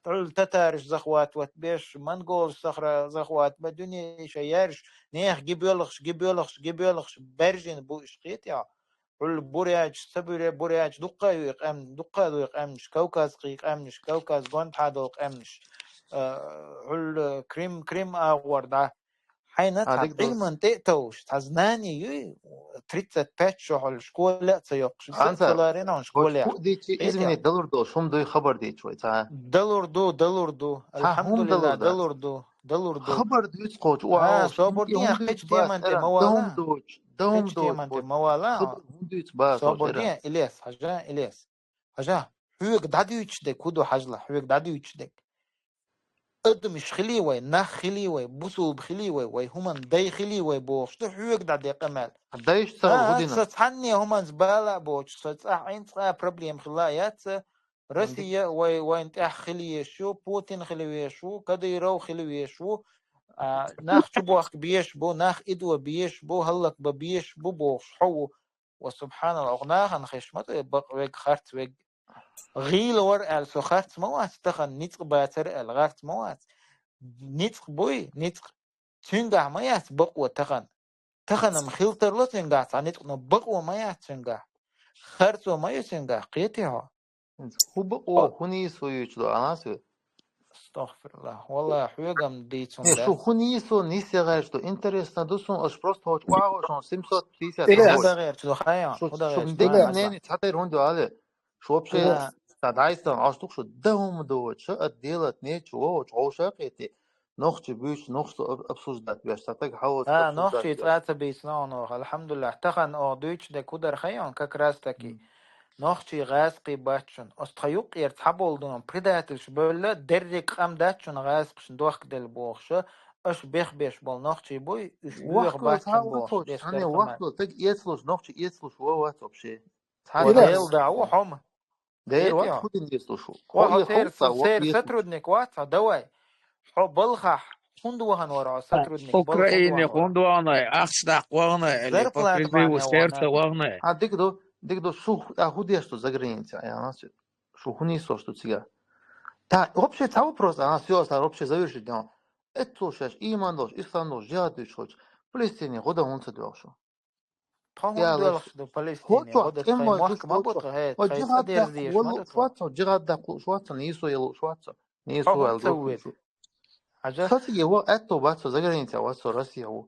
تعل تتارش زخوات وتبيش منغول صخرة زخوات بدوني شيارش نيخ جيبيولخش برجن بو إشقيت يا حل بورياج سبوري بورياج دقة يقامن دقة يقامنش كوكاز يقامنش كوكاز غونت هذا يقامنش حل كريم أوردا حين تعد علما تأتوش تزناني يو تريت باتشو على شكولة تيوقش سلارين عن شكولة فوق ديتي إزمني دلور دو شوم دوي خبر ديت شوي تا دلور دو الحمد لله دلور دو خبر ديت قوت واو صبردين خيش تيمانت موالا دوم دوت موالا خبر ديت باس صبردين إليس حاجة حيوك داديوش دك كودو حاجلا حيوك داديوش دك مش خليوي نخ خليوي بوسوب خليوي هما داي خليوي بوش تحوك دادي قمال دايش تغل غدينا ستحني هما زبالة بوش ستحين بروبليم خلايات روسيا وانت خليه شو بوتين خليه شو كديرو خليه شو ناخ شبوخ بيش بو ناخ إدوى بيش بو هلك ببيش بو بوش حو وسبحان الله أغناها نخشمت بق ويق خرت ويق غيل ورقل سو خرت موات تخن نتق باتر الغرت موات نتق بوي نتق تنقع ميات بقوة تخن مخيلتر لا تنقع نتق نبقوة ميات تنقع خرت وميات تنقع قيتها هو بقوة هني سويش دو أناسو استغفر الله والله حوغم ديتون شو خنيسو نيسي غيرش دو انترست ندوسون اش بروست هوت واو شون سيمسوت بيسا هذا غير شو خيان هذا غير شو مديك ناني تحطير هوندو على شو بشي تدايستان عشتوك شو دوم دوت شو اديلت نيتش ووش عوشاقيتي نوختي بيش نوختي ابسوش دات بيش تاتك حاوت نوختي تلاتة بيسنون الحمد لله تخن او دويتش دا كودر خيان كاكراستكي نوختي غاسقي باتشن استخيوق يرتحب olduğun predators böyle derrik amdatchun غاسقشن دوخ دل بوخشا اش بيخ بول نوختي بوي اش بيخ باتشن بوخ انا وقتو تك يتلوش نوختي يتلوش ووات بشي وديل دعوه حمى داير وات خدين يتلوشو سير سترودنيك وات دواي حبلخح خندوهن ورا سترودنيك اوكرايني خندوهن اخشدق وغنى اللي بكرزي وسيرت وغنى ديك شو هودي что за границей она что хунисо что тебя та вообще та вопрос она все вообще завершить но это сейчас имандош исландош жадыш хоч Палестине года он цедвашо я лошадь Палестине года хай محكمة بطه هي تدير والله شواتو جراد شواتو نيسو يلو شواتو نيسو يلو خاصة هو это باتو за границей واتو Россия هو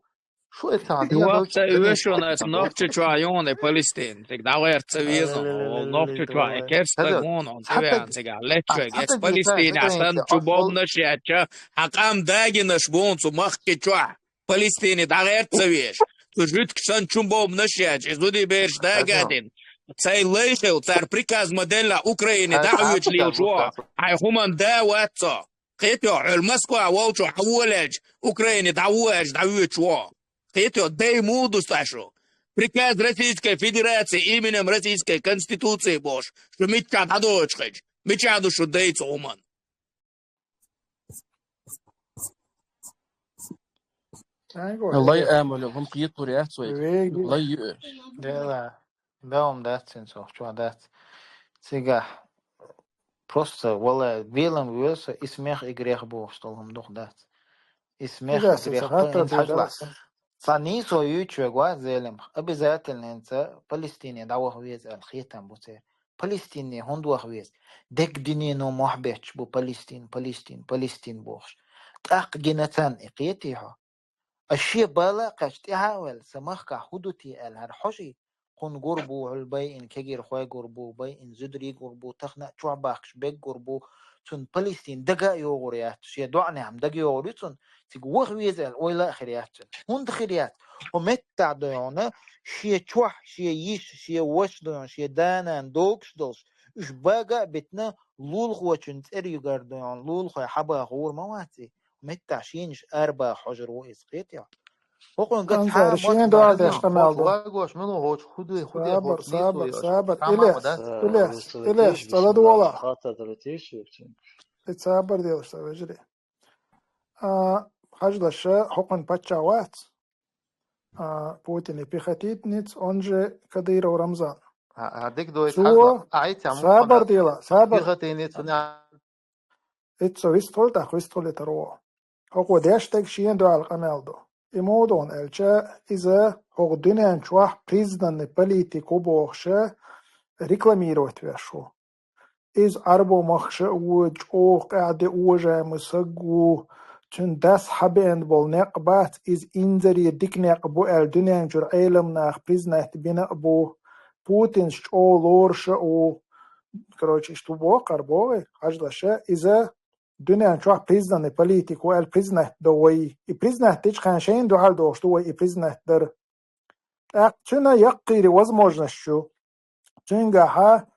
شو اتعاد وقت وشونات نوختي جوايون فلسطين تك داوير تسويزن نوختي جواي كيرستغون اون تبعن تيغا لتشيك اكس فلسطين عشان جبوب نشياتشا حقام داغينش بونцу مخكي جوا فلسطين داغير تسويش تجيت كسان جبوب نشياتش زودي بيرش داغادين цей лейхел цар приказ моделя Украины дауч лилжо ай хуман даватцо قيتو المسكوا والچو حولج Украине дауч قيتو دей муду сташу приказ Российской Федерации именем Российской Конституции бош что митча дадочхич митча душу дейцо уман الله يأمله هم قيتوا رياحته الله يؤش داوم داتين شو دات سيجا просто والله вилам вилса и смех и грех бог что он дух дат и смех и грех صني سوي شوغوا زلم обязательно انت فلسطيني دعوه ويز الختام بوتير فلسطيني هندو خويز دك ديني نو محبش بو فلسطين بوخش تاق جنتان اقيتيها الشي بالا قشتها ول سمخ حدوتي الهر حشي قن قربو علبي إن كجير خوي قربو بي إن زدري قربو تخنا شو باخش بيج قربو تون فلسطين دقا يوغريات شيء دعنا هم دقا يوغريتون تقوخ ويزل ولا خريات هند خريات ومتع ديانا شيء شوح شيء يش شيء وش ديان شيء دانا دوكش دوش إيش باقى بتنا لول خو تشنت إريجار ديان لول خو حبا غور مواتي متع شينش أربع حجر وإسقيت يا وقن قد أنت حا رشين مات دعاء بعد ديش يوم قمالدو واقوش منو هوش خدوي صابر صابر صابر حمام إليس تلدو والله خاطر دلتيش تصابر ديوش تبجري حجلش حقن باتشاوات بوتين بيختيت نيت أنجي كدير ورمزان هديك دويت سو حقنا عيت يا صابر ديلا صابر بيختيني تنع إتسو ويستول تخويستول تروا حقو ديشتك شين دو القمالدو إمودون إلچا إذا حق دنيان شوح بريزدان بوليتيكو بوخشة ريكلاميروت ويشو إز عربو مخشة وج أوق قاعدة وجه مسقو چون دس حبين بول نقبات إز إنزري ديك نقبو الدنيا جر علم ناخ بريزنات بنقبو بوتين شو لورش أو كروش اشتو بوقر بوغي حجلشة إذا دنيا شو بريزنات بوليتيكو البريزنات دوي إبريزنات تيج خانشين دو حال دوش دوي إبريزنات در چون يقيري возможностью چونگه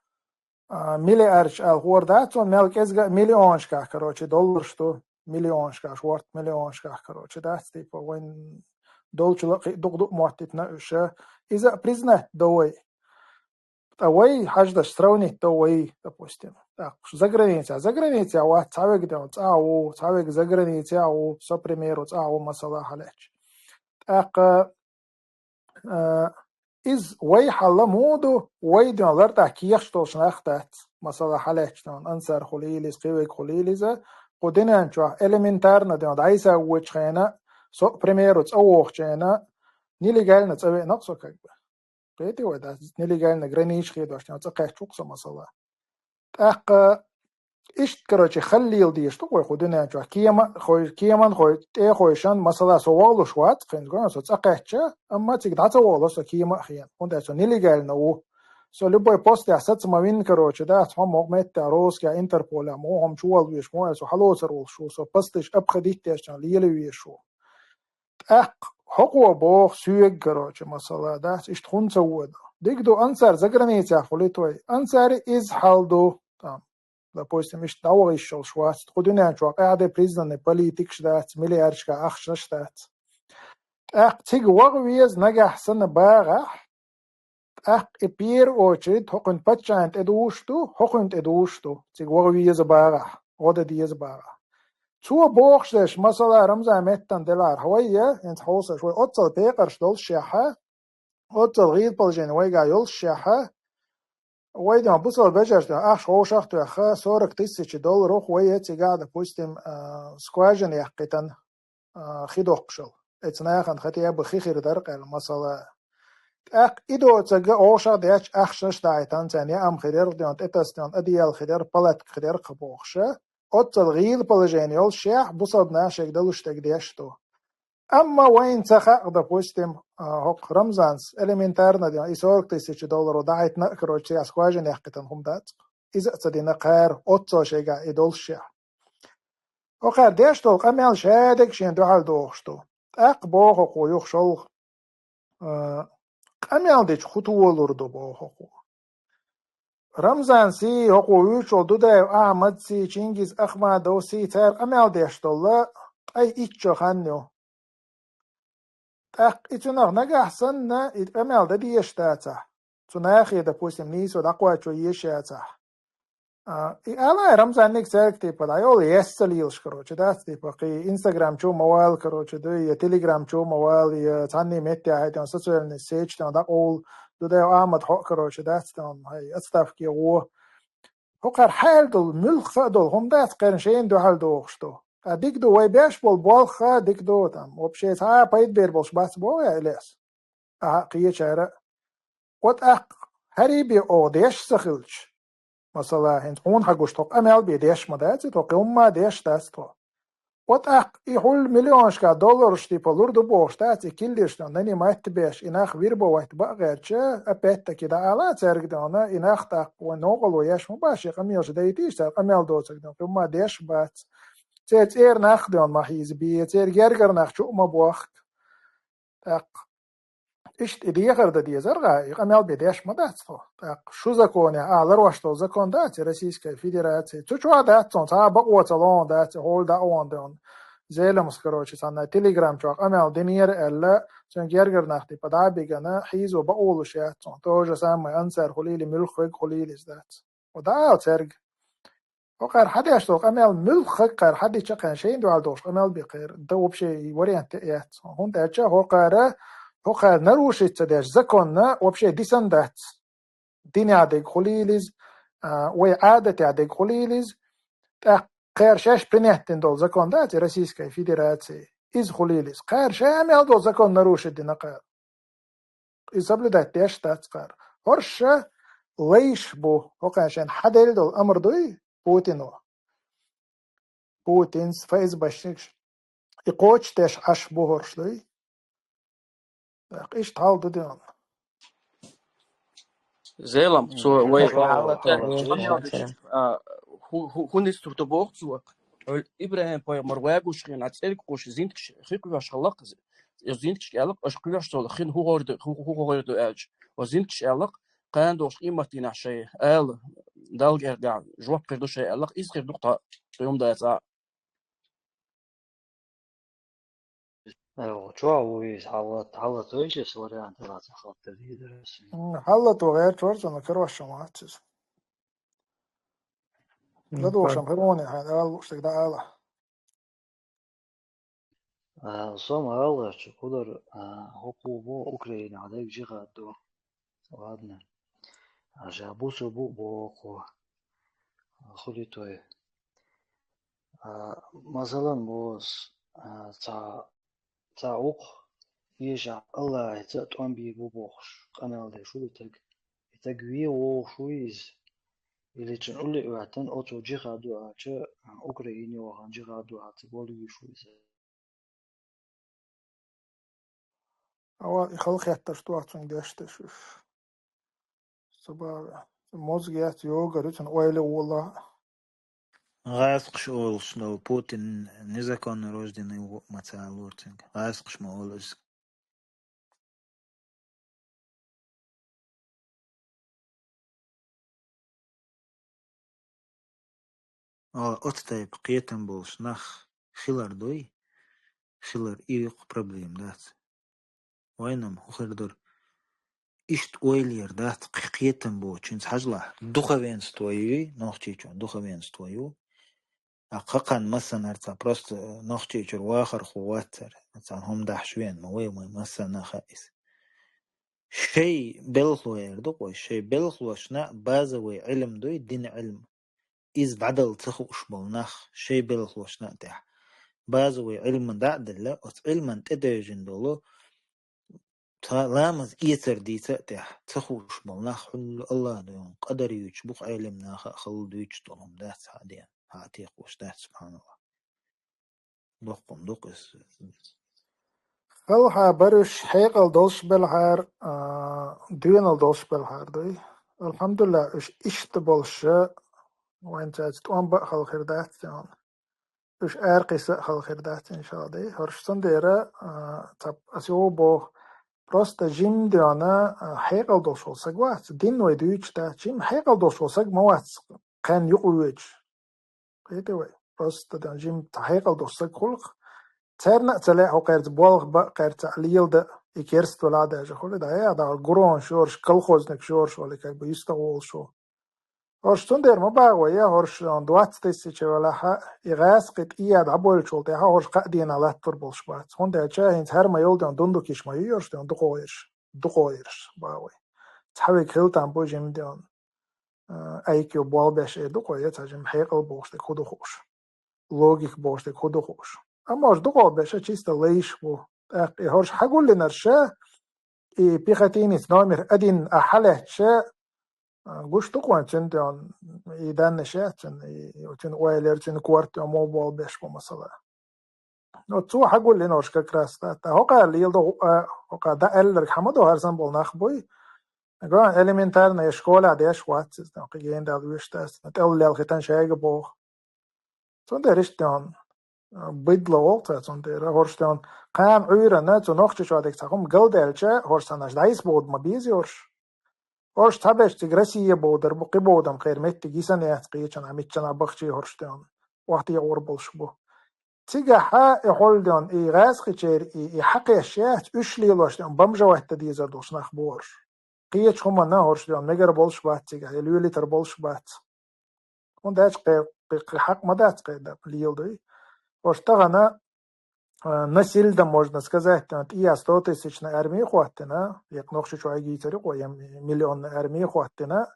миллиардч алгордатон мелкезга миллионшка, короче, доллар, что миллионшка, шворт миллионшка, короче, да, типа, вон долчила дук мортит на уша, из-за признать довой, довой, хаждаш сравнить довой, допустим, так, за границей, а цавек где он, цавек за границей, со примеру, масала халеч, так, إز وي حلا مودو وي دون لرتا كيخ توش نختات مثلا حلاش دون أنصار خليليز قوي خليليزا قدنا نشوف إلمنتارنا دون دايسا وجهنا سو بريميرو تسووخ جينا نيلي قالنا تسوي نقصو كعبة قيتي ودا نيلي قالنا غرانيش خيدوش نتقى شوكسو مثلا أق إيش كروتشي خليل ديش تو خدنا نشوف كيما خوي خويشان مثلا سوالو شوات خين قلنا سو تسقيتشا أما تقدر تسوالو سو كيما خيان وده سو نيلي قالنا و سو لبوي بوست أحسن ما وين كروتشي ده هم مقمت روس كا إنتربول مو هم شوال ويش مو سو حلوس رول شو سو بستش أبخديت تيشان ليلي ويشو أق حقوق بوخ سويق كروتشي مثلا ده إيش تكون سوده ديكدو أنصار زغرانيتي خليتوي أنصار إز حالدو تام допустим, иш даугы ишшол швац, худунян чуак, аде признаны политик штац, миллиардшка ахшна штац. Ах, тиг ваг виез нагахсан бага, ах, и пир очередь, хокун патчант эдушту, тиг ваг виез бага, ода диез бага. Цуа бохштеш, масала рамза меттан делар, хавайя, инт хоса швай, отцал пекар штол шаха, отцал غيد بالجين ويقا يول شاحة ويدنا بوصل بجرد أخ هو شخص أخ صورك $1000 روح ويأتي قاعد بوستم سكواجن يحقيتن خيدوقشل اتناخن ختي أبو خير درق المسألة أخ إدو تجا أو شخص ديش أخ شش دايتان ثانية أم خير ديان اتستيان أديال خير بلد خير قبوخشة أتل غير بالجين يول شاح بوصل ناشك دلوش تقديشتو أما وين تخاق допустим هوق رمزانس элементарно دي $40,000 وداعت نقرو تشي اسكواجن يحقتن هم دات إذا تدينا قار أتو شيغا إدولشيا وقار ديشتو قميال شادك شين دوحال دوخشتو أقبوخو قو يخشل قميال ديش خطوة لردو بوخو رمزان سي هقو يوشو دودايو أحمد سي چينجيز أخمادو سي تار قميال ديشتو لا أي إيشو خانيو так и тунах нагахсан на итамел да диештаца тунахи допустим нисо даква чо ешаца и ала рамзанник церк типа да йол ессалилш короче да типа ки инстаграм чо мовал короче да и телеграм чо мовал и цанни метти айдон социальный сеть да ол да амад хо короче да там хай отставки о хокар халдул мулхадул хум да скершен до халдуушто ديك دو واي باش بالخا ديك دو تام وبشيت ها بايد بير بوش باس بو يا الياس قيه شارع وات هريبي او ديش سخلش مثلا هند هون حقوش توق امال بي ديش مدات توق ما ديش داستو وتأق يحول مليونش $1 شتيبا لوردو بوش تاتي كليش ناني ما يتباش إناخ ويربو ويتبقى غيرشا أبيتا كده على تارك دانا إناخ تاق ونوغل وياش مباشي قميلش دايتيش تاق قميل دوتك دان كما ديش بات تيت إير ناخ دان ما حيز بيه تير جرجر ناخ شو ما بوخت تاق إشت إدي غرد دي زرغا قميل بديش ما داتفو تاق شو زكوني أعلى روشتو زكون داتي رسيسكا فيدراتي تشوا داتون تا بقوة تلون داتي هول داوان دان زيلا مسكروش سنة تليجرام شوق أمال دنير إلا سن جرجر نختي بدا بيجنا حيز وبقول شيء توجه سامي أنصر خليلي ملخق خليلي زدات ودا ترج وقر حدا يشتوق أمال ملخق قر حدا يشقن شيء دو عالدوش أمال بقير دو بشي وريان تأيات هون تأجا هو قارة هو قار نروش تداش زكونا وبشي ديسن دات ديني عدق خليليز وعادة عدق خليليز قير شاش برينيهتين دول زكون داتي روسيسكاي فيدراتي إز خليليس قير شامل دول زكون نروش الدين قير إز قبل دات ديش دات قير هرشة ليش بو وقاشان حدا دول أمر دوي بوتينز فايز باشيكش يقوش ديش عش بو هرش دوي إيش تعال دوديون زيلم سو وي هو نستر تبوخ سو إبراهيم باي مرواقوش خين عتسألك قوش زينتش خيكو باش خلق زينتش قالك أش كلاش تول خين هو غير دو أج وزينتش قالك قان دوش قيمتي نحشي قال دالج إرجع جواب قردو شيء قالك إز غير نقطة يوم ده يسا جواويز حالت ويش واريان ثلاثة خط دي درس حلت وغير شورس أنا كروش شماتس لا دوش أمهروني هذا قال وش تقدر على صوم الله شكودر حقوق أوكرانيا عليك جهة دو وادنا جابوسو بو خليتوي مثلا بوس تعوق يجع الله يتأتون بي بوخش قنال دي شو بتك يتقوي وشويز اللي تنقل لي وعتن أوتو جهة دو أجا أوكرانيا وعن جهة دو أتبولي شويز أو يخلق يحتشتواتون ديشتشوش سبا موزجيات يوغا ريتن ويلي والله غاسقش أولش لو بوتين نزكون روجدين متعالورتين غاسقش ما أولش أتتايب قيتن بولش نخ خلر دوي خلر إيق проблем دات وينم خردر إشت أويلير دات قيتن بو چنس حجلا دوخوين ستويوي نوخچيچون دوخوين ستويو أقاقن مثلا هرتا просто نوخچيچور واخر خواتر مثلا هم دحشوين موي مثلا نخائس شيء بلخوير دوقوي شيء بلخوشنا بازوي علم دوي دين علم إز بعدل تخوش بالنخ شيء بلخوشنا تح بازوي علم دعدل لا علم تدرجن دولو لامز إيتر دي تأتح تخوش بالنخ حل الله دون قدر يجبق علم ناخ خل دويش طولهم دات هادين هاتيق وش دات سبحان الله دوقم دوقس خلها برش حيقل دوش بالهار دوين الدوش بالهار دوي الحمد لله إيش تبولش وين تأتون بقى خل خردات يعني إيش أرقص خل خردات إن شاء الله هرشتن ديرة تب أسيوبو просто جيم ديانا حيقل دوش والسق وات دين ويدويش دا جيم حيقل دوش والسق موات كان يقويج قيدوي просто دا جيم تحيقل دوش سق خلق ترنا تلا هو قرت بولغ بق قرت عليل ده يكرست ولا ده جخول ده يا ده قرون شورش كل خوزنك شورش ولا كي بيستقول شو هرشتون دير ما باغوا يا هرش دوات تيسي ولا ح يغاس قد إياد عبول شول ده هرش قدين على تربول شبات هون ده جاهين هر ما يولد عن دندو كيش ما يورش ده دقويرش باوي تحوي كيلت عن بوجي مديان أيكيو بوال باش دقوية تجم حيقل بوش ده كودو خوش لوجيك بوش ده كودو خوش أما أش دقوا باش تشيست ليش بو هرش حقول لنا الشا بيختيني نامر أدين أحله شا گوش دقوان تندان يدان نشات تن ويلر تن كوارت موبايل باش بو مثلا تو حقول لي نوش كراس هو قال لي يلدو هو قال ده اللي حمدو هرسن بول نخبوي قال إليمنتار نيشكولا ديش وات قيين دال ويشتاس نتقول لي الختان شيء بو تون ريشتون بدلا والتا تون هورشتون قام عيرا ناتو نوخش شو هذيك تقوم قلدلچه هورسناش دايس بود ما بيزيورش هورش تابش تجرسي بودر بقي بودم خير مت جيسن يتقيچن عميچن ابخشي هورشتون وقتي اوربلش بو تيجا حا يقولدون اي غاز خير اي حقي الشيات اشليلوشتون بمجا وقت ديزا دوش نخبور قيچ هما نا هورشتون مگر بولش بات تيجا يلولي تر بولش بات اون داش قي حق ما دات قيدا ليلدوي واشتغنا насильно, можно сказать, и 100-тысячной армии хватина, як нохши чуаги царик, миллионной армии хватина,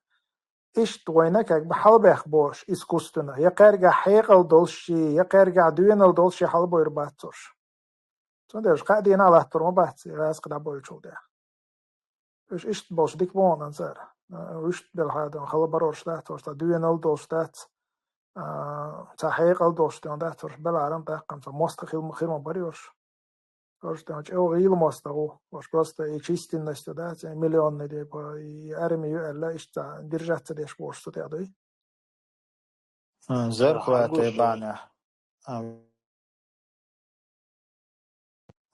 إيش توينا كأك بحلبخ бош искусственно, я кэрга حيقل دولشي, я кэрга دوينل دولشي حلبو يرباتوش. تندرش قاعدين على احترام بحثي, راس قد عبوي شوده. إيش бош ديك بون أنصار, إيش بالهذا خلب بروش داتوش, دوينل دولش دات, تحقيق الدوشتون داتوش بالعالم تاقم, مستخيل خير ما بريوش. Короче, غير مستوى وش просто и численность, да, миллионы типа и армию элла ишта держаться деш борсу тяды. زرقوات بانا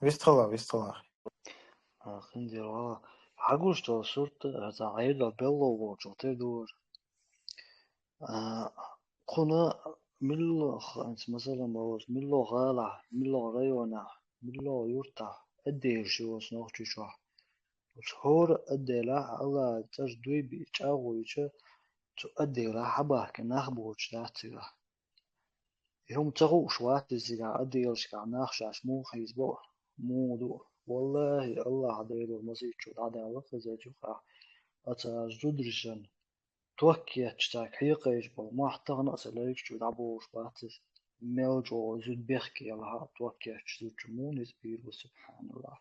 вистала. خندير حقوش تو صرت عيدا بيلو وجوتي دور قنا ملو أنت مثلا موز ملو غالع ملو ريونا ملو يرتع أدي شو سنوخ شو وشهور أدي لا الله تجدوي بيجاو يجا تؤدي لا حبه كناخبو جاتيغا يوم تغو شوات زيغا أدي يلشكا ناخشاش مو خيزبو مودو والله الله عديدو مزيد شو عدا وقت زي جوخا أتا زودرجن توكي تشتاك حيقيش بو ما احتغ نقص ليك شو دعبو شواتس ميلجو زود بيخكي لها توكي تشتو جموني سبير سبحان الله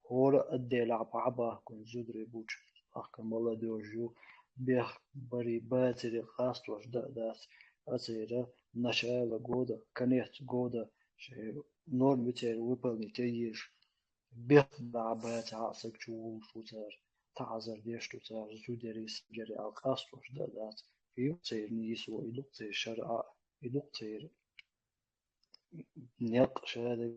هورا أدي لعب عبا كن زودري بوش أخكم والله دوجو بيخ بري باتري قاست وش داس أسيرا نشالا جودا كنيت جودا شيء نور متر ويبل نتيجيش بيخ لعبات عاصك شو صار تعذر ديش تار زودريس جري القاست وش داس يوتير نيسو يدقتير شرع يدقتير نيق شهادة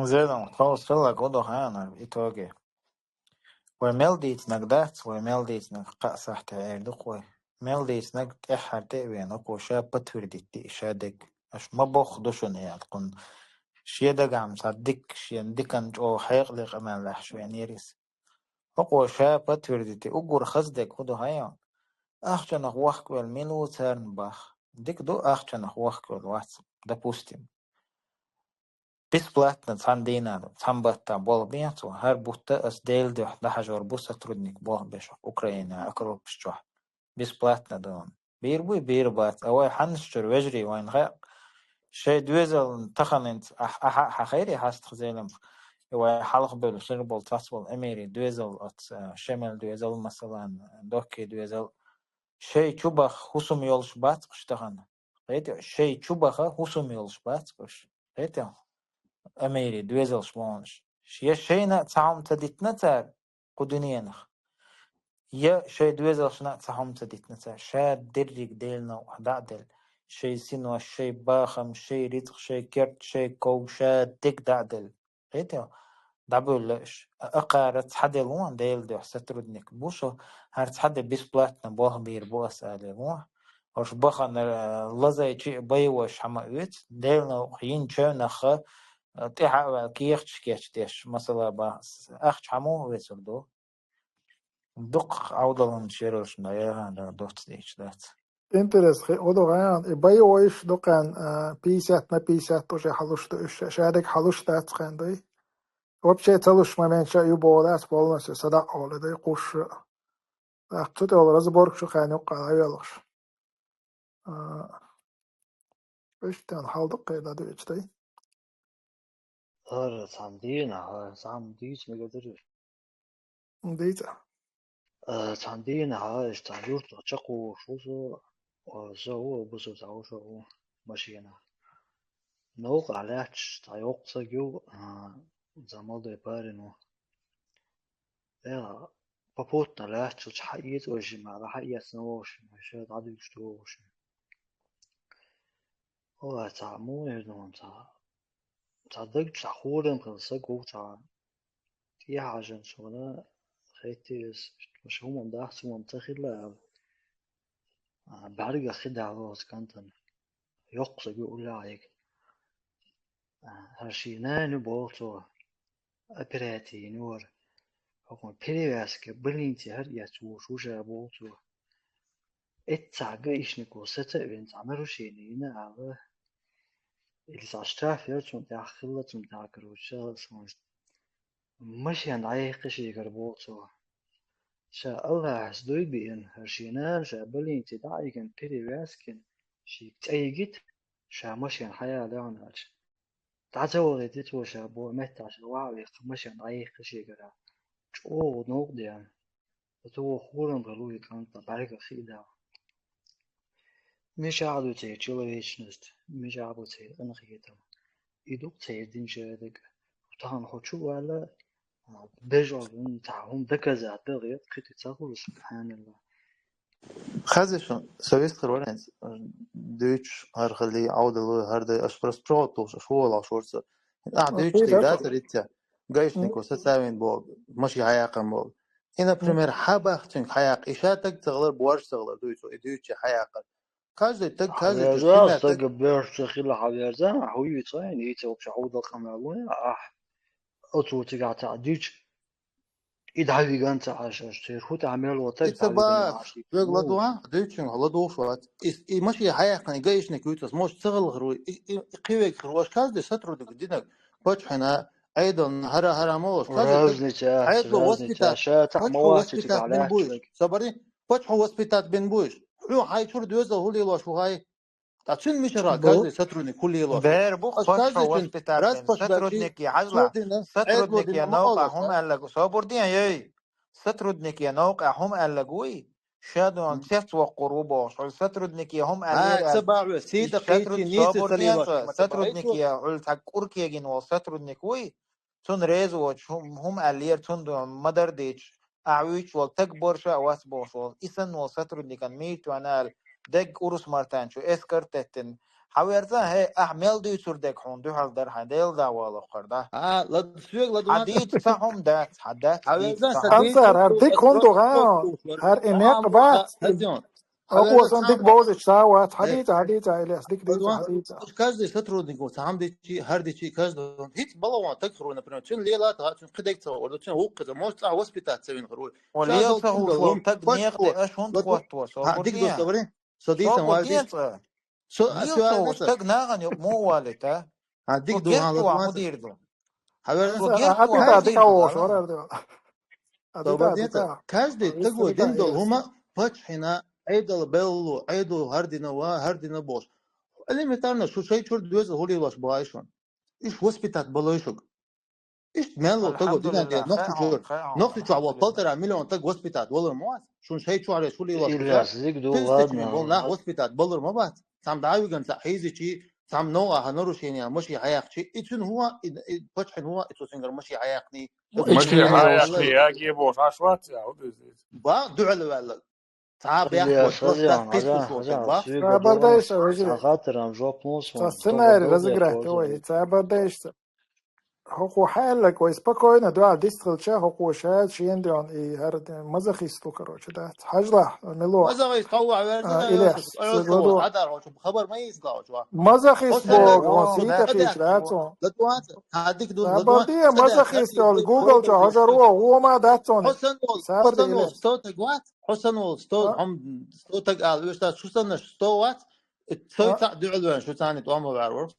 زين خلاص فيلا قدو هانا إتوجه وميلديت نقدات وميلديت نقا صحت عيردق وميلديت نقد إحر تأوين أقو شاب بتوردي شادك أش ما بخدوشون يالقن شيدق عم صدق شيندكن جو حيقلق أمان لحشو يعني يريس أقو شاب بتوردي أقور خزدك قدو هايان أخجنق وحك والميلو تارن باخ ديك دو أخجنق وحك والواتس допустим бесплатно цандина цамбатта бол бьянцу хар будто с дейлдо дахажор бу сотрудник бол беш Украина акропшчо бесплатно дон бирбу бирбат авай ханшчур вежри вайнга شي دوزل تخننت حخيري حاست خزيلم هو حلق بل شربل تصبل أميري دوزل أت شمال دوزل مثلا دوكي دوزل شي چوبخ حسوم يولش بات قشتغن قيت شي چوبخ حسوم يولش بات قش قيت أميري دوزل شمونش شي شينا تعم تديتنا تار قدنينخ يا شي دوزل شنا تعم تديتنا تار شاد دريك ديلنا وحدعدل شي سينو شي باخم شي ريتق شي كرت شي كو شاد ديك دعدل قيت دبلش أقارت حد لون ديل ده ستردنك بوشو هرت حد بيسبلاتنا بوه بير بوس على بوه وش بخن لزاي شيء بيوش حماويت ديلنا حين شونا خ تيح كيخش كيش تيش مثلا بس أخش حمو ويسردو دق عودلن شيروش نايا هذا دوت ديش دات Интерес, одо гаян, байоиш докан 50 тоже халушта, шадек халушта ацханды. Вообще целуш момент юболас полностью садак олады куш. Ахтут ол разборг шу хани уқалавелш. Иштан халдық қайда дөчтэй. صندينا صنديش مقدر Дейта. صندينا هاي استعجلت أشقو شو زو بزو تعو شو ماشينا نوق علاتش تايوق سجو زمال ده بارنو يا بابوتنا لاتش حقيت وش ما حقيت سنوش مش عادي يشتوش هو تعمو يدون تعدق تحولن قصقو تع في حاجة شغلة خيتيس مش هم ده أحسن منطقي لا بعرق خدع روز كانتن يقصد يقول عليك هرشينا نبوتو أبراتي نور هو برياسك بلينتي هر يتو شوشا بوتو اتساقا إشنكو ستا بنت عمرو شينينا على اللي ساشتاف يرتون داخلة داكروشا سونش مش ينعيق شي قربوتو شا الله حسدوي بين هرشينان شا بلينتي دايقن برياسكن شي تأيجت شا مش ينحيا لعناش تعتوغي تتو شا بو متا شا واعي مش ينعيق شي قرا او نوق ديان تو خورن بلوي كانت بعرق خيدا مش عادو تي تشيلويشنست مش عادو تي انا خيدا يدوق تي دين شادك وطهن خوشو ولا بجعل تعهم دكزا دغيت كنت تقول سبحان الله خازشون سويس خرورنس دوتش هر خلي عودة له هر ده أشبرس بروتوش شو لا شورسة دوتش أكيد تيدا أكو تريتيا جايش نيكو سامين بو ماشي حياقا مول هنا بريمير حابة تنك حياق إشاتك تغلر بوارش تغلر دوتش حياقا كاجي حبيرزا تشينا تك استقبل شخيل حبيرزا هو يتوين يتوب شعود القمالون أطو تقع تعديش إدعي جانت عشاش تيرهو تعمل وتك تعبي بين إتباف عاشي يغلطوا موش دوتشن غلطوا شوات ماشي حياقا جايش نيكويتس موش تغل غروي قيوك غروش كاجي سترو دك دينك بوچحنا أيضا هرا موش كاجي رازني تاشا فتحوا تعمواتي وسبيتات بن تقعلات بوش لك صبري فتحوا وسبيتات بن بوش حلو هاي شو دوزا هو لي شو هاي تاتشن مشرا بو كاجي ستروني كل يلاشو بير بوك اش فتح كاجي شن وسبيتال راس بين باش باشي سترودنيك يا عجلة سودنا عيد سترودنيك ودنا يا ما نوقع اولش هم قال صابردين يي سترودنيك يا نوقع هم قال شادون تشت وقروبوش سترودنيك يا هم ها قال تبع سيدا قيتي سترود نيس صابردين سليلاش ما سترودنيك تبعيتو يا علتك كوركيجين وسترودنيك تون ريزوش هم قال تون مدر ديش أعويش والتكبر شا واسبوش إسن وسترودنيك كان ميت وانال دق أورس مرتان شو إسكرتتن حويرتا هي أحمل دي سردك هون دو هالدر هديل دا ولا قردا ها لا سويق لا دوات حديد تاعهم دات حدات ديت حوالي تاعهم سديت أنصار وتو هرديك اسبرو هندو اسبرو غاو دوش هر إناق معام بات هزيون أقوى حوالي صنديق تعام بوزش ساوات ايه حديثة إلياس ديك Odwan, حديثة каждый сотрудник, сам дичи, хар дичи, каждый. Хит балаван так хру, например, чин лела, чин خدك تصور, ولا чин هوق, может تصور وسبيتات تسوين خروي. وليل شادل سهو تندل شو هم تك فش نيق هو. دي اش هون لا تو تخوتوا ها ديك دوست صابردين صبرين. صديقا صابردين والديش. ليل شو سهو هذا؟ تك ناغن مو والتا ها ديك شو دو ها لا جيرتوا دوانسا. مدير دو شو حبيبنا جيرتوا أديتا كاجدي أديتا مدير دو ووش هلا ورا أديتا صبردين أديتا كاجدي لسه تقوى أديتا دين دل إلياس هما فش هنا عيدل بيلو عيدو هردنا هردنا بوش. اللي مثالنا شو شيء شو دوز هو اللي واش بايشون. إيش وسبيتات بلايشوك. إيش مالو تقول الحمد دينا دي لله نقطة خيرهم نقطة شو الحمد عوض لله تلتر مليون تق وسبيتات ولا مواد شو شيء شو على شو اللي لاش بزاف إلياس ديك دو تلتك من غادنا بول ناخ وسبيتات بلر ما بعد سام دعوي جن حيزي شيء سام نوع هنروش يعني مشي حياق شيء إتشن هو فتح هو إتشو سينجر مشي حياقني ماشي إتشن هاي والله أخي أجي بوش عشوات يا ودي با دعل ولا تعب يا أخوة إلياس بروستات هزيان قيس وشوتك هزيان با سويق دوغنا بردايش عن وجري خاطر أن جوب موسون توغا السيناريو دوغي رزقراه توي كوزو بردايش هو حالك ويسبقوين دوا ديسترل شا هو شاد شين ديون إي هرد مزخيستو كروش ده حجله ملوح ماذا يتطوع ورزنا يا شو إلياس عشوا سيقلدو هذا شو خبر ما يسقى شو مزخيست حسن بوغ هو غنسيتا ده خيش صدق لاتون لا توانس هذيك دول لا توان سابردية صدق مزخيست هذه يول بيت جوجل بيت جو هجروا هو ما داتون سابردي حسن وول إليس ستوت جوات حسن وول ستوت هم ستوت قال وش شو سنة ستوات تسوي تاع دعوة شو ثاني توام بعرف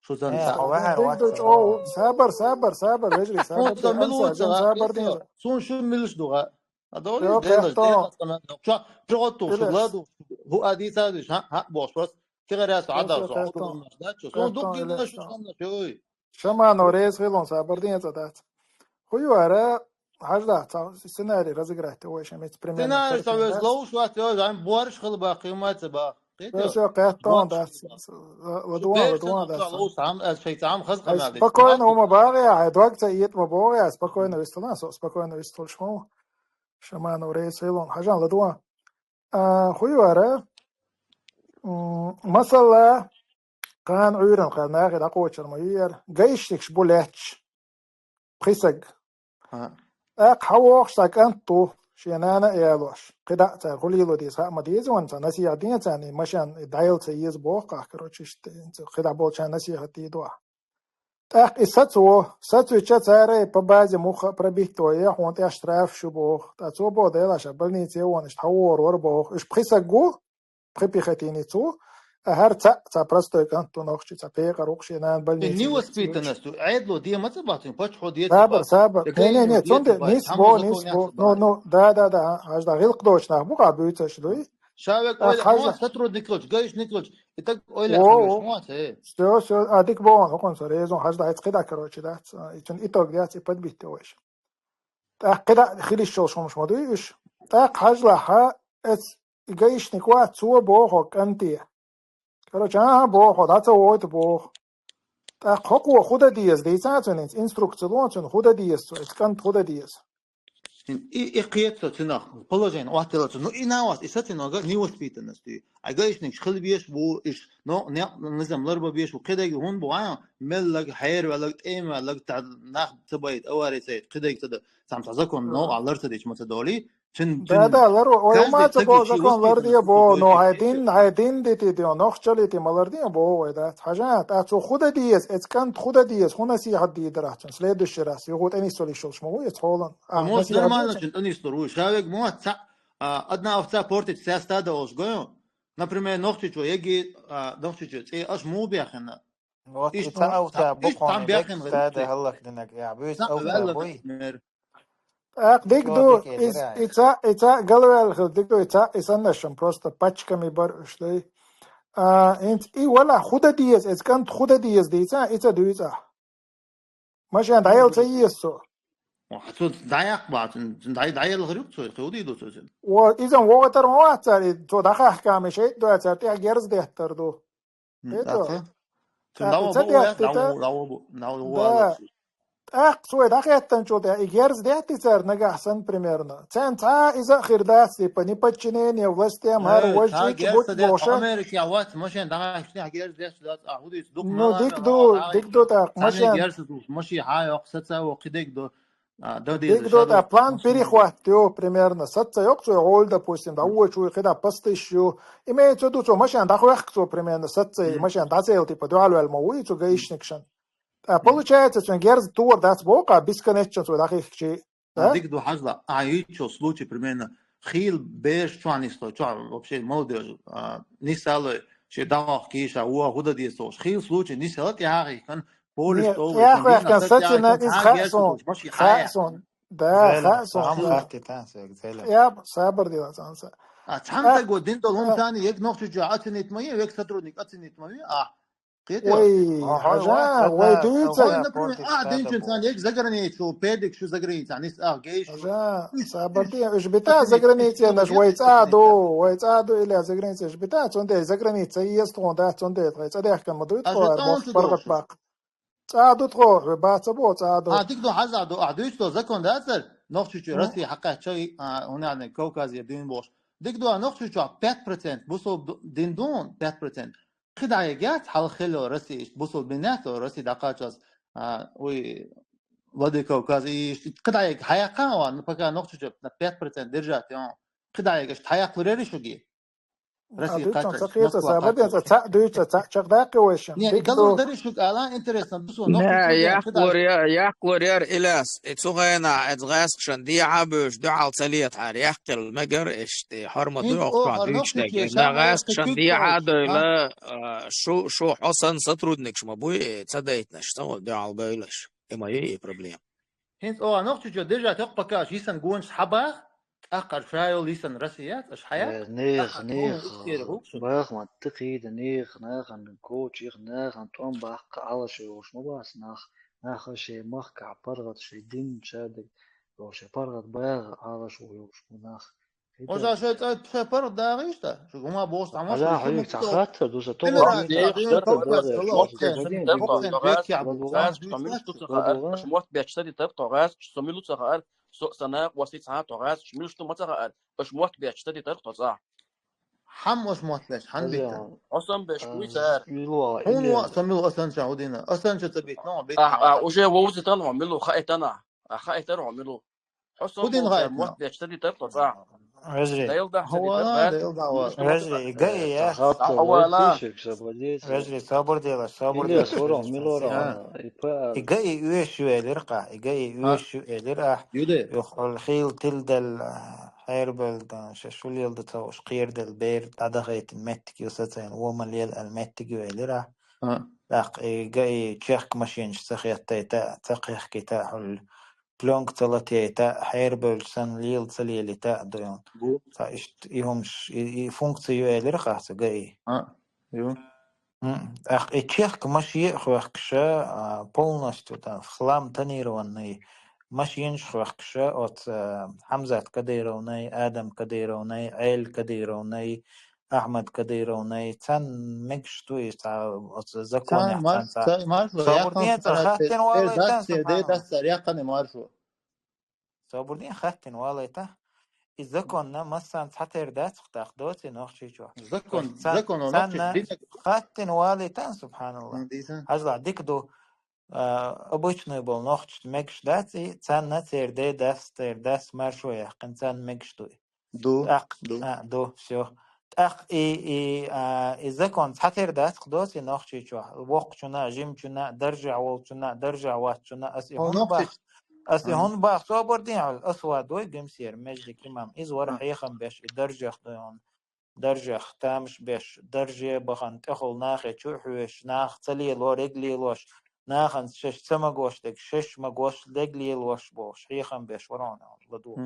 شو ثاني ايه تاع خوهر ديك دوش واتساب أو سابر وجري مو سابردي تمل أنسى جن وتسا سابردي إيسا سون شو ملش دوغا هذول يوك ديلاش يحتون كمان شو بروتو شو إليس بلادو هو أدي سادش ها بوش بس كغير يا سعادة يوك شو عقد يحتون المشدات شو سون دوق يحتون جينا إليس شو سنة شوي شما نوريس غيلون سابردي زدات هو ورا حاجة سيناريو رزقراه توي شميت بريمير سيناريو نتركين سوي بس زلو شو أتيوز عم بورش خل باقي ما تبا بس قطان داس لدوان داس спокойно ума باغي دوقت يت ما باغي спокойно вестона спокойно вестол شمو شمان وريس هيلون حاجان لدوان خويواره مثلا كان عيرن كان ناخد أقوى شرمير جيشك بولاتش قيسق حوق ساكنتو شينانا يالوش قدا تقولي له ديس ما ديز وانت نسي عدين تاني مشان دايل تيز بوقع كروتش قدا بولشان نسي هتي دوا ساتو تشاري ببازي مخ بربيتو يا هونت اشتراف شو بوخ تاتو بو ديلاش بلني تيوان اشتحور وربوخ اش بخيسقو بخيبيختيني تو هرتا برستو كانتو نوخشي تبيقر وخشينان بلني النيو سبيت نستو عيدلو دي ما تبعتين باتشو دي صابر ني تونde نيسبو نو دا هاجدا غيلق دوش ناخ بوقع بيوتش دوي شاوك اويلا سترو نيكلوش جايش نيكلوش اتق اويلا خلوش موات شو اديك بون هكون سوريزون هاجدا هيت قدا كروچ دات يتون ايتوك ديات يبد بيتوش قدا خيلي شو مش مدويش هاجلا ها اس جايش نيكوا تو بو انتي كروچ بو دات ووت بو حقوق خود دیز دیساتون інструкціон خود دیز تو اسکان خود دیز и قيتو تناخ положение واتلو ну и на вас исатинога невоспитанности агайшник خلبيش بو ايش نو نظام لربا بيش وكده هون بو ملك حير ولا تيم ولا ناخ تبايت اواري سيد كده كده سام تزكون نو علرت ديش متدولي دا لرو وما تبو زكون لردي بو نو هايدين دي نوخ چليتي ملردي بو ودا حاجات اتو خود دیز اسکان خود دیز هون سي حد يدراتون سليدش راس يغوت اني سولي شوش مو يتحولن مو نورمально чен اني سترو شاوك مو одна овца портит вся стадо ошгою например нохчичо еги нохчичо ци аш му бяхна وقت إتاوتا بقوني بك تادا هلك دنك يا بيس أوتا بوي ديك دو إتا قالوا ديك دو إتا إسنشم просто пачками баршли انت اي ولا خود ديز إذا كانت خود ديز ديتا إتا دو إتا ماشي عند عيال تيسو حتى دايق بعض دايق الغريب تسوي خودي دو تسوي وإذا وقتر ما أتاري تو دخل أحكام شيء دو أتاري أجرز ده تردو إيه سوى دقيقة شو ده إجارز ده تيسر نجح سن بريميرنا تانت إذا خير داسي بني بتشنين يا ولستي مهر وجهك بوت بوشة أمريكا وات ماشين ده إحنا إجارز ده سلات أهودي صدق نو ديك دو تا ماشين إجارز ماشي هاي أقصتها وقديك دو ديك دو تا план перехватил примерно сатца ёкцо роль допустим да уочу когда постыщу имеется в виду машин да хуяхцо примерно сатца машин да цел типа дуалуэл мауицу гаишникшан получается что герз тур дас бока бесконечно что дахичи ديك دو حاجة عايشوا случай примерно خيل بيش شو عنيستو شو вообще молодежь نيسالو شي داخ كيشا هو هدا ديستوش خيل случай نيسالت يا كان بولش تو يا اخي كان ساتنا از خاصون ده خاصون يا صابر دي لازم اتحمت قدين دول ثاني يك نقطه جاءتني ميه ويك سترونيك اتني ميه وي حاجه وي دويتا دين ثاني يك زغرني شو بيدك شو زغرني ثاني جيش صابر دي ايش بتاع زغرني انا شوي تعادو الى زغرني ايش بتاع تونده زغرني تيستون ده تونده ده كان مدويت فرقت باق تعادو تروح باتبو تعادو ديك دو حزا دو اعدوش تو زكون داسر نوخشو راسي حقا شيء هنا عندنا كوكاز يدين بوش ديك دو نوخشو 5% بوصل دين دون 5% خدايات حل خلو راسي بوصل بيناتو راسي دقاچاس وي ودي كوكاز ايش خدايك حيقا وان بقى نوخشو 5% درجات يوم خدايك حيق لري شوغي راسي قاچا سابد تا دويتا تا چقداقي وشن ديك دو دري شوك الان انتريستن بسو نوخشو يا إلاس اتسوغينا اتغاسقشن دي عابوش دو عالتاليت عار يحقل المجر اشتي حرمة دو اقطع دوشتك نغاسقشن دي عادو لا شو حسن سترودنكش مبوي تصدقت نشتغل دو عالبايلش اما ايه проблем هنس نوخشو ديجا تقبكاش يسن قونش حباخ أقر شايو ليسن رسيات إيش حياة؟ نيخ باخ منطقي نيخ عن كوتش عن توم باخ على شيء وش مو باس ناخ شيء مخ عبرت شيء دين شادك لو شيء برغت باغ على شو وش ناخ وجا شيء شبر داغيشتا شو ما بوست عماش هلا شو حبيبي مكتوب تخاطر دوسا إمرأة توغدين تاغين شتات فوق بس بوغا الله شوس أختن Study غدين typ بيجي أختن بيت يعبو غدوغا دويش smart batch study typ togas samilu tsagar so sana wasit sa togas shmilu sto matsagar smart batch study typ toza حموش موتلش حن بيتا هذا awesome batch kuitar يلوا هون إليا سميلو أصلا شعودينا أصلا شو تبيت نوع بيتنا واحد oje wozi tan wamilu khaitana khaitar wamilu awesome ودين box smart غايتنا batch study typ toza رجلي dayal da study هو typ لا gas ده يلدعوا shmilu sto matsagar رجلي جاي يا تخاطر awala ليتيشك سبوديت رجلي صبر ديلا صبر إليا ديلا صورة شوز ميلورا فاسيان جاي يوش شو الرقع جاي يوش شو الرقع يودي يخل الخيل تلدل حيربل شو اللي يلد توش قير دل بير تدغيت المتك يوساتين ومن يل المتك الرقع لاق جاي تشيخ ماشين سخيت تيتا تقيخ كتا بلونك تلاتي تا حيربل سن ليل سليل تا دويون بو تا إشت يهمش فونكسيو الرقع جاي يو Ах, чех маши хвахкша полностью там в хлам тонированный машин хвахкша от Хамзат Кадыровной, Адам Кадыровной, Эль Кадыровной, Ахмад Кадыровной, цан мекштует от законе كان مارس цанца. مارس يقن Собордien سنة خاتن دير والله داس دي سبحان الله. داس يقن مارسو Собордien خاتن والله إذا كنا مثلا تحتر دات تاخدوتي نوخشي شو زكون ونقش سنة دينك خاتن والله سبحان الله. ديسان هذا ديكدو обычный был ногч мегш дати цан на церде дас маршуя кынцан мегштуй دو так دو до все так и закон хатер дас خدوس ногчи чо вокчуна жимчуна даржа ватчуна اسی هون باخ سو بردين على الاسود دوي بيمسير مجد كمام از ور حيخم باش درجه خدون درجه ختامش باش درجه بخن تخل ناخي تشوحوش ناخ تلي لو رجلي لوش ناخن شش سمغوش دك شش مغوش رجلي لوش بوش حيخم باش ورانا لدو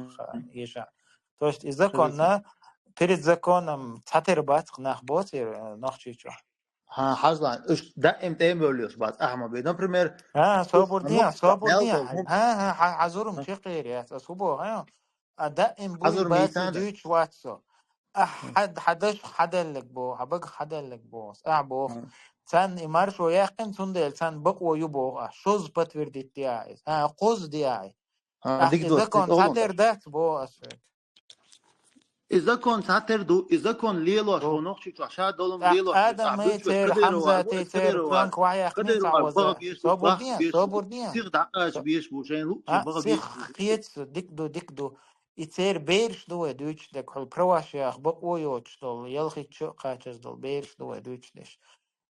يشا то есть из закона перед законом تحتر بات ناخ بوتير ناخشيچو ها حظا اش دائم تايم بوليوس بعد احمد بيدون بريمير صابردين ميلتو ها عزورم شي غير يا صوبو ها دائم بوي حظر بات ميتانا دوتش واتسو حدش حدلك بو حبق حدلك بوس اعبوخ سان امارشو يقين سندل سان بقو يبوغ شوز بتورديت دياي ها قوز دياي ديك اذا دوت كنت حدر دات بو اسفل إذا كنت هتردو إذا كن ليلوش ونقشي عشان دولم ليلوش آدم بيصير تير حمزة تير بلانك وعيا خنيت قدر عوزة بيش صابردين سيغ دعاش بيش بوشين لوكش بغا بيش سيخ خيتس ديكدو يتير بيرش دو دويتش دك حل برواشياخ بقويوش دول يلخي تشو قاچز دول بيرش دو دويتش دش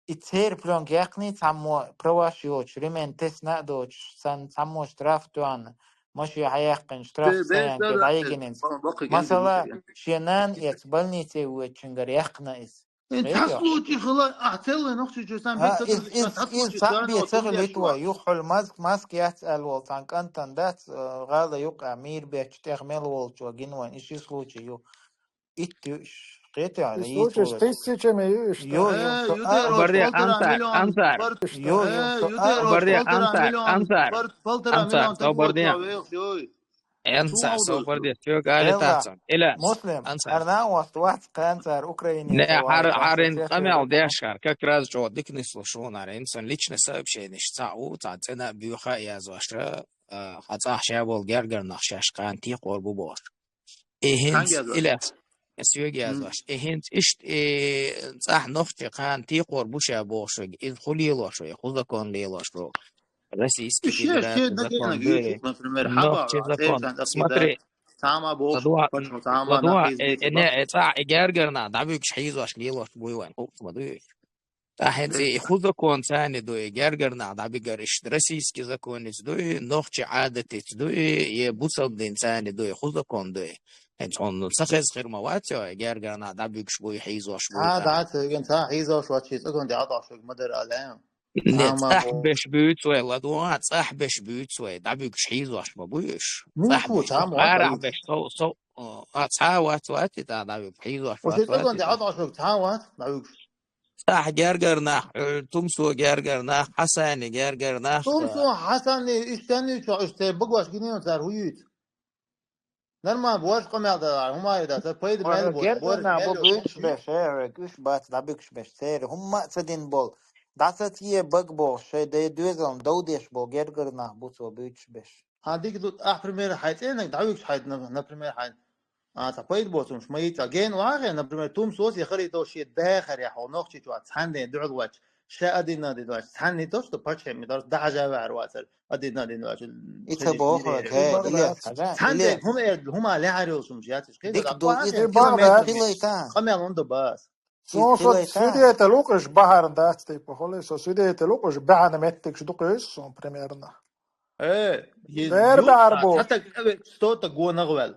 يتير بلانك يقني تعمو برواشيوش ريمين تسنا دوش سان تعمو شتراف توان ماشي حيقن شتراف سيان كدايجنينز مثلا شينان يتبلني تيوه چنگر يقنا إس تحصلوتي خلا اعتل نقشي جسام بيت إز صاحبي تغلطوا يخل ماسك يسأل والتان كنتن دات غالا يقع مير بيتش تغمل والتو جنوان إيش случай يو إتش قيتي على случай с тысячами يو يوديروش فلترا مليون فرد يوديروش فلترا مليون فرد فلترا مليون تقوى تويخ يوي انسى صوبردي فيو قال تاتسون الى مسلم انسى أنا وات كانسر أوكراني не حارين قمع داشكار как раз جو ديك نسلو على انسان ليش сообщение نشتاو تعطينا بيوخا يا زاشرا حتى شابول جرجر نخشاش كان تي قربو بور اهنت الى سيوغي ازاش اهنت اشت صح نختي كان تي قربو شابوش ادخل يلوش يخذ كون ليلوش رو российский федерация закон были نختي закон смотри ладуа не это игергерна дабюкш хизош лилош буйван хуксмадуй тахензи хузакон ثاني دوي гергерна дабигериш российский закон دوي нохчи عادتي دوي ебусал дин ثاني دوي хузакон دوي انتون سخز خيرمواتيو гергерна дабюкш буй хизош буй دعت انت حيزوش واتشي تكون دي عطاش مدر الان صاحبش بيوتوي لدوات صاحبش بيوتوي دابيكش حيزوش مبويش موكو تعام عربش صو تعاوات واتي دابيك حيزوش وشي تكون دي عطاش تعاوات دابيكش صح جرجرنا تمسو جرجرنا حسن جرجرنا تمسو حسن اشتني شو اشتي بقواش جنين تار هويت Normal boş kamelda huma da paydı mel bol. Gerçekten bu büyük bir şey. Üç bat da büyük bir şey. Humma sedin bol. Dasatiye bug bol. Şey de düzgün doğuş bol. Gerçekten bu so büyük bir. Hadi ki primer hayt enek davuk hayt na primer hayt. تقيد بوتهم شميت أجين واقع أنا برمي توم صوص يخري توشي داخل يا حو نقطة توات سند دعوة وات شاء أدينا دعوة سند توش تبارش هم يدرس دعجة وعرواتر أدينا دعوة يتبوه كه سند هم على عروسهم جاتش كده ديك دو قميلون دباس Sonuçta Südiyete Lukas baharında attık bu hali. Südiyete Lukas bahane mettik şu dokuz son premierinde. Ver bahar bu. Hatta evet stota guanagwel.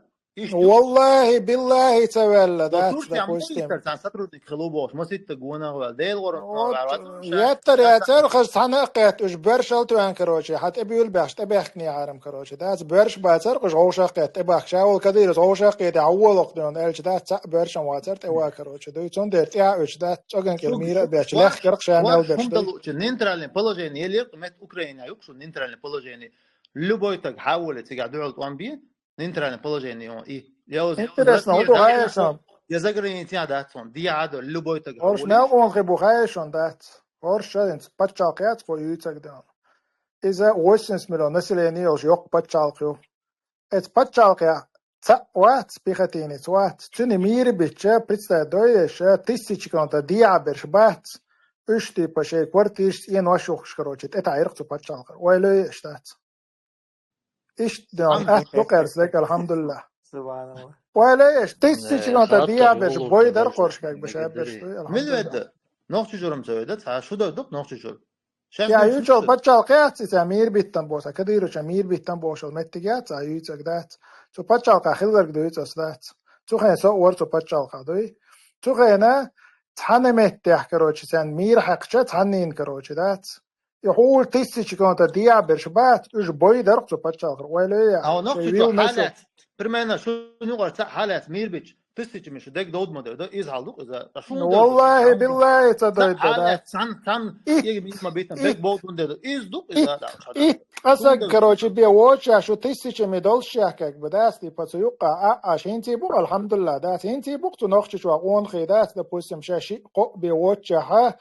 والله بالله تولى ده كوستم سطر خلوبوش ما ست جوانا ولا ده الغرض ياتر خش تنقت اش برشل تو ان كروشي حتى بيول باش تبخني عارم كروشي ده برش باتر قش غوشقت تبخ شاول كدير غوشقت عول وقتون الش ده برش واتر توا كروشي ده تون درت يا اش ده تشغن كلميره باش لخ كرق شامل باش ده نينترال بولوجيني اللي قمت اوكرانيا يقصد نينترال بولوجيني لوبويتك حاولت تقعدوا على بي نينترال بولوجيني اي Интересно, вот угаешон. Я заграни тя датсон. Диадо любой-то говорит. Орш не он хе бугаешон дат. Орш шадин пачалкят по юцагден. Иза 80 миллион населения уж yok пачалкю. Эт пачалкя цват спихатини цват. Цуни мири биче представляешь тысячи конта диаберш бат. Üç tipa şey kvartirs en vaşuş короче. Это айрцу пачалка. Öyle işte. İşte çok ersek elhamdülillah. Subhanallah. ولا ايش تسيج لونتا ديابش بويدر قرشك باش ابش ملود نوخ جورم زويدت ها شو دودك نوخ جور يا يوجو بچال قيات سمير بيتن بوسا كديرو شمير بيتن بوشل متجات ايوتك دات تو بچال قا خلر دويت اسدات تو خين سو ور تو بچال قا دوي تو خينا تحنمت تحكروچ سن مير حقچه تحنين كروچ دات يقول تسيج لونتا ديابش بات اش بويدر تو بچال ولا او نوخ جو حالات برمانا شنو قرت حالات ميربيتش تستيج مش داك دود ما ده يزعلوك اذا والله بالله تدايت حالات سان يجي ما بيتنا داك بود ده يزدوك اذا قصك كروچ بي ووچ شو تستيج ميدول شاكك بداستي بتسيوقا عشان بو الحمد لله ده انتي بوقت نوخش شو اون خيدات ده بوسم شاشي قو بي ووچ ها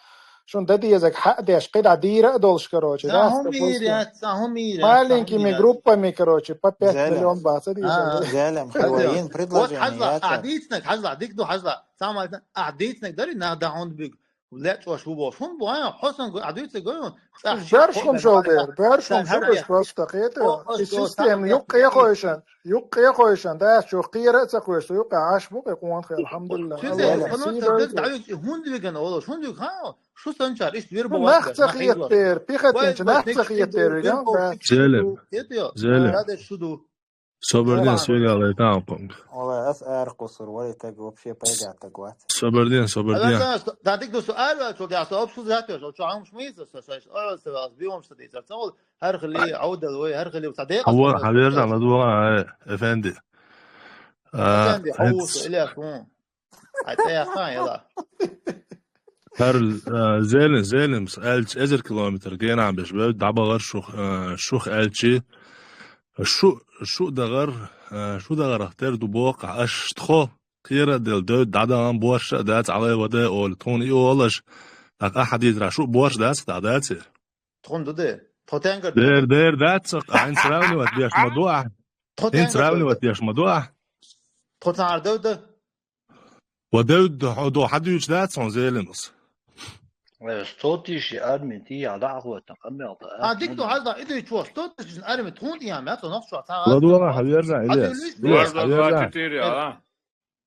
شون دادي يزك حق داش قيد عديرة دولش كروچ ده هم ميرات маленький ми группами короче по 5 миллион бацев زالم خوين предложение حزلا ديك دو حزلا سامع عديتنك داري نهدا عند بيك لا شو بو شون بو حسن عديتك قوي برشم شو دير برشم شو بس بستقيت السيستم يقيا خويشن ده شو قيرة تقويش يقيا عاش بو يقوان خير الحمد لله هون بيجن والله شون ديك ها شو سنشار ايش بير بو نختخيت بير بيختنش نختخيت بير زلم هذا شو دو صبردين سويل على تاعكم والله اسأل قصر ولا تجوب شيء بيجع تجوات صبردين تعطيك دو سؤال شو دي عصاب شو ذاته شو عم مش سواس بيوم شتي تقول هر خليه عودة وي هر خليه صديق هو حبيرنا موضوع افندي افندي حوص الى كون حتى خان يلا هر زيلم سألت 10 كيلومتر جينا عم بشباب دعبا غير شوخ قالتشي شو دغر اختار دو بوقع اش تخو خيرا دل دود دعدا عم بوش دات علي ودا اول تون اي اولش لك احد يدرى شو بوش دات دعداتي تون دودي توتنجر دير دات عين سراوني وديش موضوع عين سراوني وديش موضوع توتنجر دود ودود حد يوش دات سون زيلنس صوتي ارمي تي على قوه تقمع ديك تو هذا اذا تشوف صوتي ارمي تون يا ما تنقص والله حبيرنا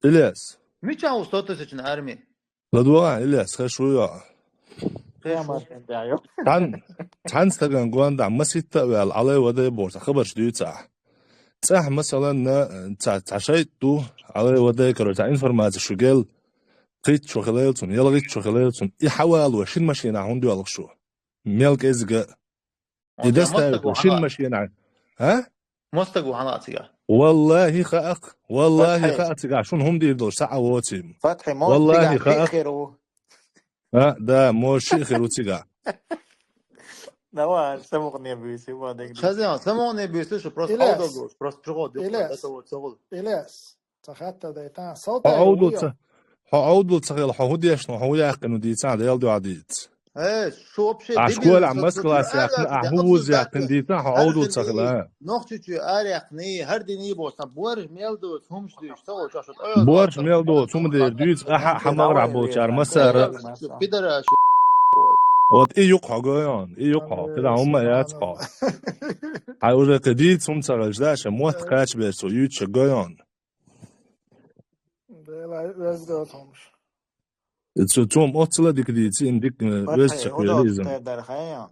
إلياس مش عاوز صوتي ارمي لدوا إلياس خشويا كان استغن قوان دع مسيت تقبل علي ودا بورس خبر شديو صح مثلا تعشيت دو علي ودا كرو تاع انفورماتي شو قال قيت شو خلالتون يلا قيت شو خلالتون يحوال وشين ماشينا عندو يلا شو ميلك ازقا يدست وشين ماشينا ها مستقو حناتيا والله خاق شون هم دي دول ساعه ووتي فتحي والله خاق ده مو شيء خير وتيغا نوار سمغني بيسي ما دقدي خزيان سمعني بيسوش بروس إلياس أودل بروس برغود يقرأ لا إلياس تقول إليس تخطى ديتان صوتا عودل يويو عودل تغير حودي أشنو حودي أكنو دي ساعة يلدو عديت شو بشي عشكول ديبيل عم سترو مسكلاس اريا يقن كده أهوز ابسط يقن داك دي ساعة هر عودل خلي تغير نوختي اريا هر ديني بوس بورج ميلدو همش دي اشتغل شاشة ايوه بورش زاتر ميلدو ثم دير ديت أحا انت حمغ دواي رعبو شار بيزان مسار دواي ايوه مسا بيدر وات إيه يقع جويان إيه يقع كده هم سبحان الله ياتقع حاول قديت ثم تغجداش موت قاش بيرسو يوتش جويان وزدوتهمش توم أصلا ديك ديتي إنديك ويز فتحي هدوش شكويريزم تقدر خيان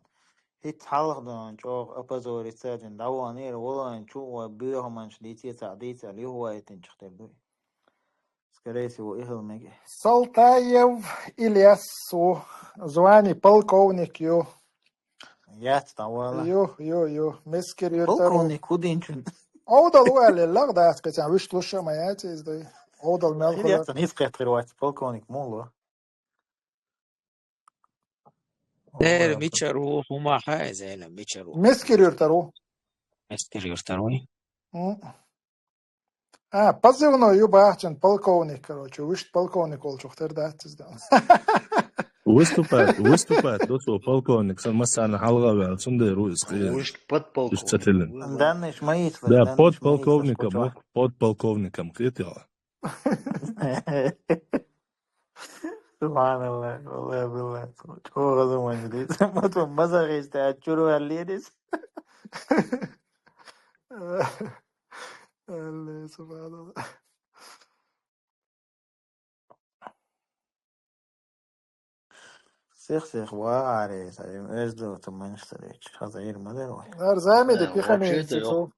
هيت حلق دون شوف أبازوري سادن دوانير والله نشوف بيهم من شديتي تعديتي اللي هو يتنشختر دوي سكريسي وإهل مجي Салтаев Ильяс звани полковник ю يات طوالا ю مسكر يرترو بلكوني كودينشن أوضل وعلى اللغة أسكت يعني وش لوشة ما ياتي إزاي أوضل خير ملخلة يات نيسقي تروات بلكونيك مولو داير ميتشرو هما حاجة هنا ميتشرو مسكر يرترو مستر يرتروي позывной ю бахчан полковник короче وش полковник ол чухтер да тизден وستوبات دوتو полковник سن مسان حلقة بقى سندي رويس قيل وش подполковник يستتلن ولا دانش ميت ده بود دانش ميت полковника شكوشوا موك بود полковника مقيت يا سبحان الله والله بالله هو غزو من جديد ما مزغ يستعجلوا الليدس سبحان الله سيخ وعاري سليم ازدو تمنش سريج خزير مدروي أرزامي دي بيخمي вообще-то سيتو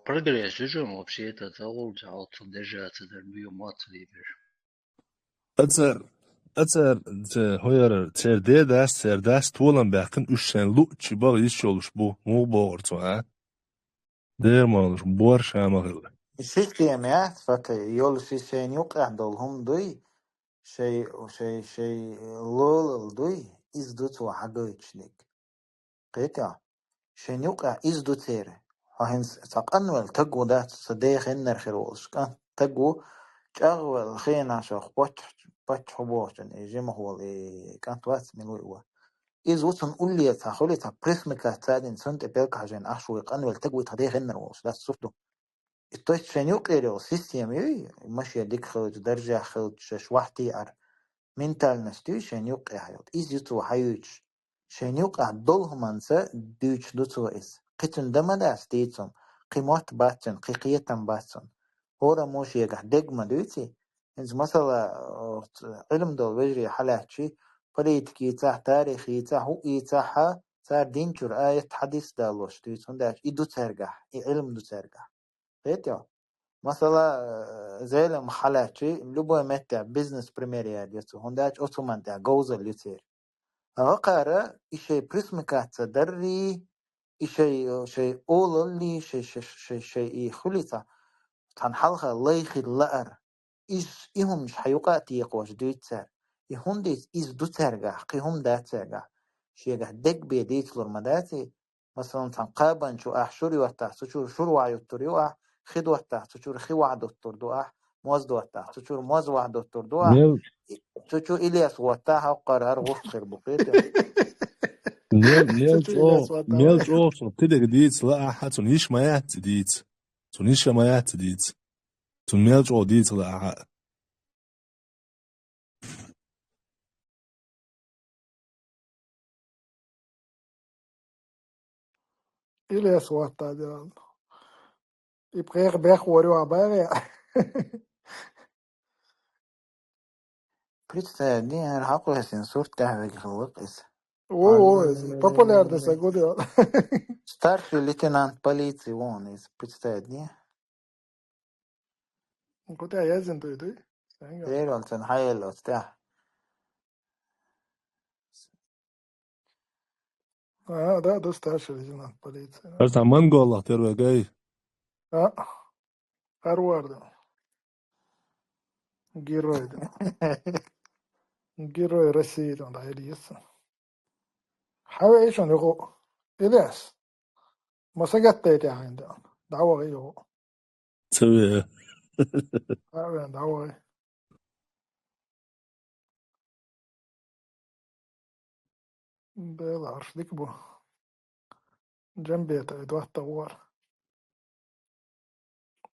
прогресс же вообще-то تقول تعال تدرج تدربي وما تدري أتر هوير تر داس طولن باقن üşen lu çiba iş oluş bu mu boğurtu ha der malış bor şamagıl السيستم يا فك يول سيسين يوقع دولهم دوي شيء لول دوي ازدوت وحدويتشنيك قيتها شين يوقع ازدو تيري هنس تقنول تقو ده صديق النر خيروش كان تقو تشغل الخين عشان بوتش حبوشن يجمع هو اللي كان توات من ويوا إذ وصن أولي تاخلي تا بريسمكا تادين سنت بيلك عشان أحشو يقنول تقو تديق النر وش ده صفتو التوش شين يوقع سيستم يوي ماشي ديك خلج درجة خلج شوحتي ار منتال نستوي شين يوقع هيوت إذ يتو حيوش شين يوقع دولهم أنسا دوش دوتو إس قتن دمدا استيتهم قيمات باتن قيقيتن باتن هورا موش يقع دقما دوتي إنز مثلا علم دول وجري حلاحشي بريتك يتاح تاريخ يتاح هو يتاحها صار دينشور آية حديث دالوش دوتون داش إدو ترجع علم دو ترجع فيتيو مثلا زي لما حلاحشي لبو متى بيزنس بريميريا ديتو هنداش أوتومان دا جوزل يتير أقارا إشي بريسمكات دري شيء أولي شيء خلطة تنحلها ليخي اللأر إيهم مش حيوقاتي يقوش دويتسار إيهم ديس إيز دو ترجع قيهم دا ترجع شيء دق بيديت لرمداتي مثلا تنقابا شو أحشوري واتح سشور شروع يطريوح خد واتح سشور خي وعد التردوح موز واتح سشور موز وعد التردوح نيل سشور إلياس واتح وقرار غفت خير بقيته نيل جو سو تدق ديت لا أحد تنيش مايات ديت تنيش مايات ديت تنيل جو ديت لا أحد إلياس واتا جان يبقى بيخ وريو عباغي بريتا دي أنا هقول سنسور تحت خلق إس popular da sagulio Старший лейтенант полиции вон из предстоит كنت عايزين تقولي غير تنحيل الأفتاح ده старший лейтенант полиции بس عمان قول الله تروى جاي Harvard герой России там да или есть حاول إيشون يغو إلياس ما سجدت يا عندنا دعوة غيره تسوي حاول دعوة غيره بالعرش ديك بو جنبي تدوات طوار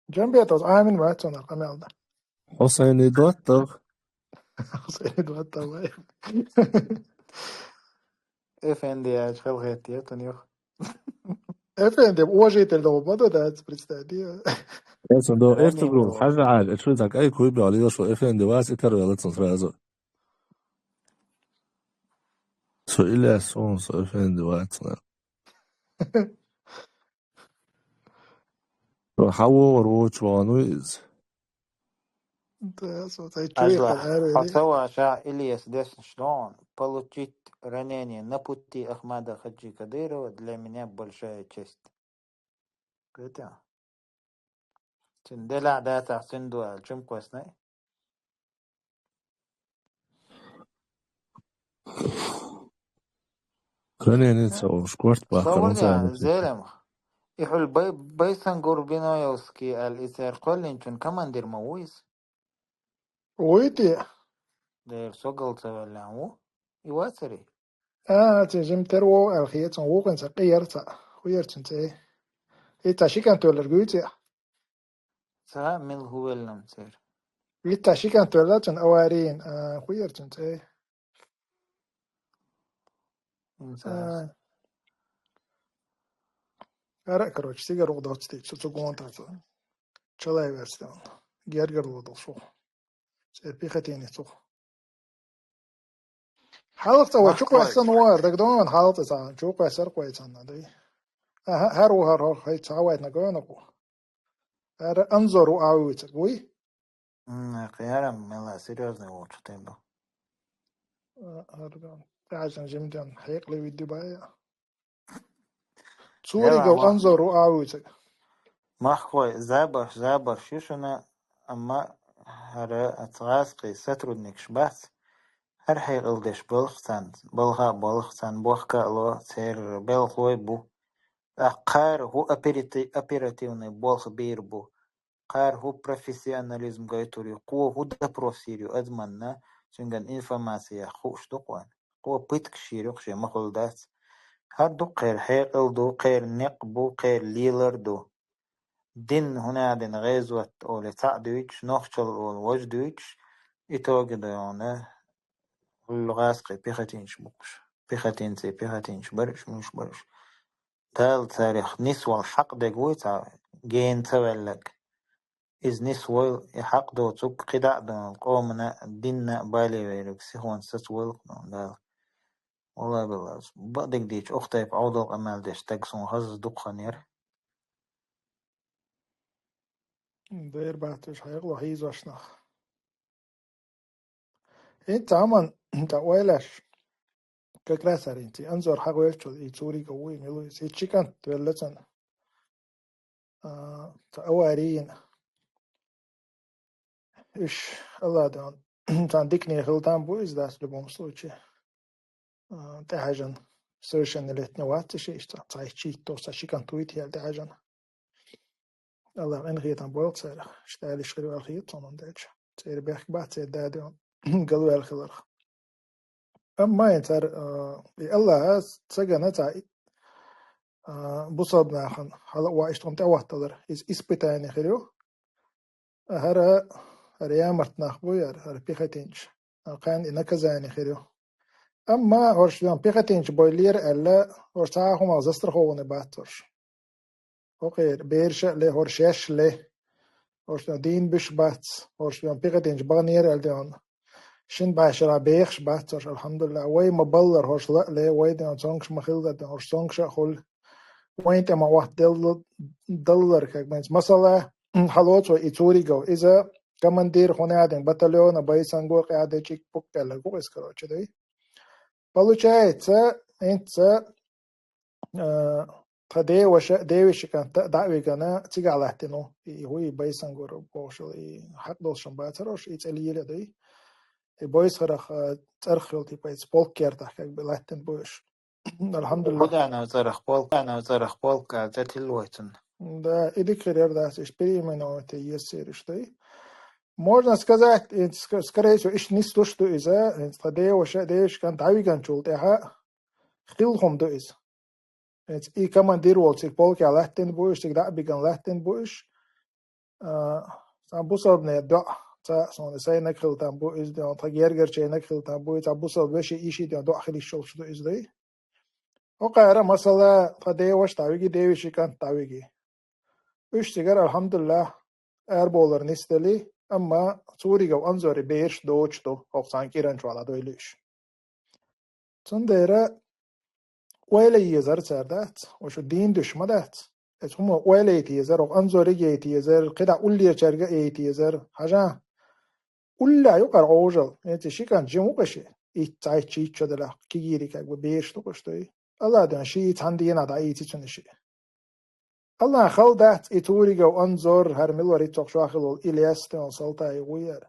جنبي تز آمن ما تسون القمال ده حسين دوتر سيد دوات طوار Efendi خلقت يتنيخ إفين دي بوجيت اللي بدو ده بريستادي Alltså då رنين efterbror دو حاجة عال jag tror att jag kunde bli alldeles så FN det var sitter och lite sånt där så illa så FN det var sånt så how or which one is ده سو تاي تشوي أجله قرار دي حسوا شاع إلياس ديس شلون получить ранение на пути Ахмада Хаджи Кадырова для меня большая честь. Это تندلع ده تحسين دو الجيم كويس ناي Krenien så skort på صور karon يا زلمة يحل بيسان قربنا يوسكي الإثار قلن كمان دير مويس ويتي دير سوقل تولعو يواسري تجيم ترو الخيط ووقن سقيرتا خيرتن تي إيتا شيكان تولر جوتي سا من هو المسير إيتا شيكان تولرتن أوارين خيرتن تي إنسان أرى كروش سيجر وضعت تي تسوقون تاسو شلاي بستان جرجر وضع شو بيختيني تو حالته ما وشوك كويس أحسن وار دقدون حالته سان شوك أحسن كويس أنا دي هر هاي تعود نقول هر أنظر وأعوت قوي خيارا ملا سيريوزني واتش تيمبو هر عشان جمدان حيق لي فيديو بايا صوري يلا جو أنظر وأعوت ما كويس زابر شوشنا أما هر أتغاسقي سترودنيكش بس هر حي غلدش بلخسان بوخكا لو سير بلخوي بو قار هو أبيراتيوني بولخ بير بو قار هو بروفيسيوناليزم غايتوري قوة هو دا بروسيريو أدمنا سنغان إنفورماسيا خوش دوقوان قوة بيتك شيريوخ شي مخل دات هر دو قير حيقل دو قير نقبو قير ليلر دو دين هنا دين غيزوة أولي تعدويتش نوخشل أول وجدويتش إتوغي ديونه اللغاسقي بيختينش بوكش بيختينش برش مش برش تال تاريخ نسوى الحق دقوي جين تولك إز نسوى يحق دو تسوك قدع دون القومنا ديننا بالي ويرك سيخوان ستسوى دال والله بالله بقدك ديش أختي بعوض أمال ديش تقسون هز دوق خنير داير بعتش حيغلو هيز وشنخ انت عمان انت ويلاش كراسر انت انظر حق ويشتو يتوري قوي ميلو يتشيكان تولتن تأوارين إيش الله دان تندكني خلطان بويز داس لبوم صوتشي تهجن سوشن اللي تنوات شيء تعيشي توصل شي كان تويت هي تهجن الله إن غيتان بولت سير اشتغل شغل الخيط صنن داش سير بيحك بعد سير دادون قالوا الخلر أما ينتر الله سجن تاع بصدنا خن هلا وايش تقوم توتر إسبتاني خيرو هرا ريامرت نخبوير هر بيختينش كان إنك زاني خيرو أما هرشلون بيختينش بويلير ألا هرشاهم أزستر خوون باترش وغير بيرش له هرشاش له هرشلون دين بش بات هرشلون بيختينش بغنير ألدون شن بعشرة بيخش باترش الحمد لله وي مبلر هرشلا له وي دون سونكش مخيل هرش سونكش خل وين تما واحد دولار كمان مثلا حلوت وإيتوري جو إذا كمان دير هنادين بطليون بايسانغو قاعدة تشيك بوك كلا جو إسكرو كذي получается أنت تدي وش ديوش كان دعوي كنا تيجي على احتنو هو بايسانغو بوشل حق دوشن باتروش يتسألي لدي بايس خرخ ترخل تبايس بولكير تحكي بلاتن بوش الحمد لله. خد أنا وزرخ بولك ذات الوقتن. Да, иди карьер, да, экспериментировать есть что. Можно сказать, скорее всего, иш не то, что из-за стадии вообще дешь кан тавиган чултеха хилхом до из. И командир волцик полки алахтен буш, тигда биган лахтен буш. Сам бусабне да, та сон сай накхил там бу из да, та гергерче накхил там бу, та бусаб веши иши да до ахили шол что из да. وقارا مسألة قديه وش تاويجي ديوشي كان تاويجي. وش تجار الحمد لله أربولر نستلي أما سوري جو أنظر بيش دوش تو أو سانكيران شوالا دويليش. تندرا ويلي يزار سردات وشو دين دشمدات. هم ويلي تيزر أو أنظر يتيزر قدا أولي شرجة يتيزر حاجة أولي يقر عوجل يعني شيء كان جمو بشي يتعي شيء شدلا كيجيري كأك بيش تو كشتوي. الله دان شيء تندينا دايتي تنشي. الله خل دات إتوريجو أنظر هر ملوري تقشاخلول إلياس تون سلطة يغير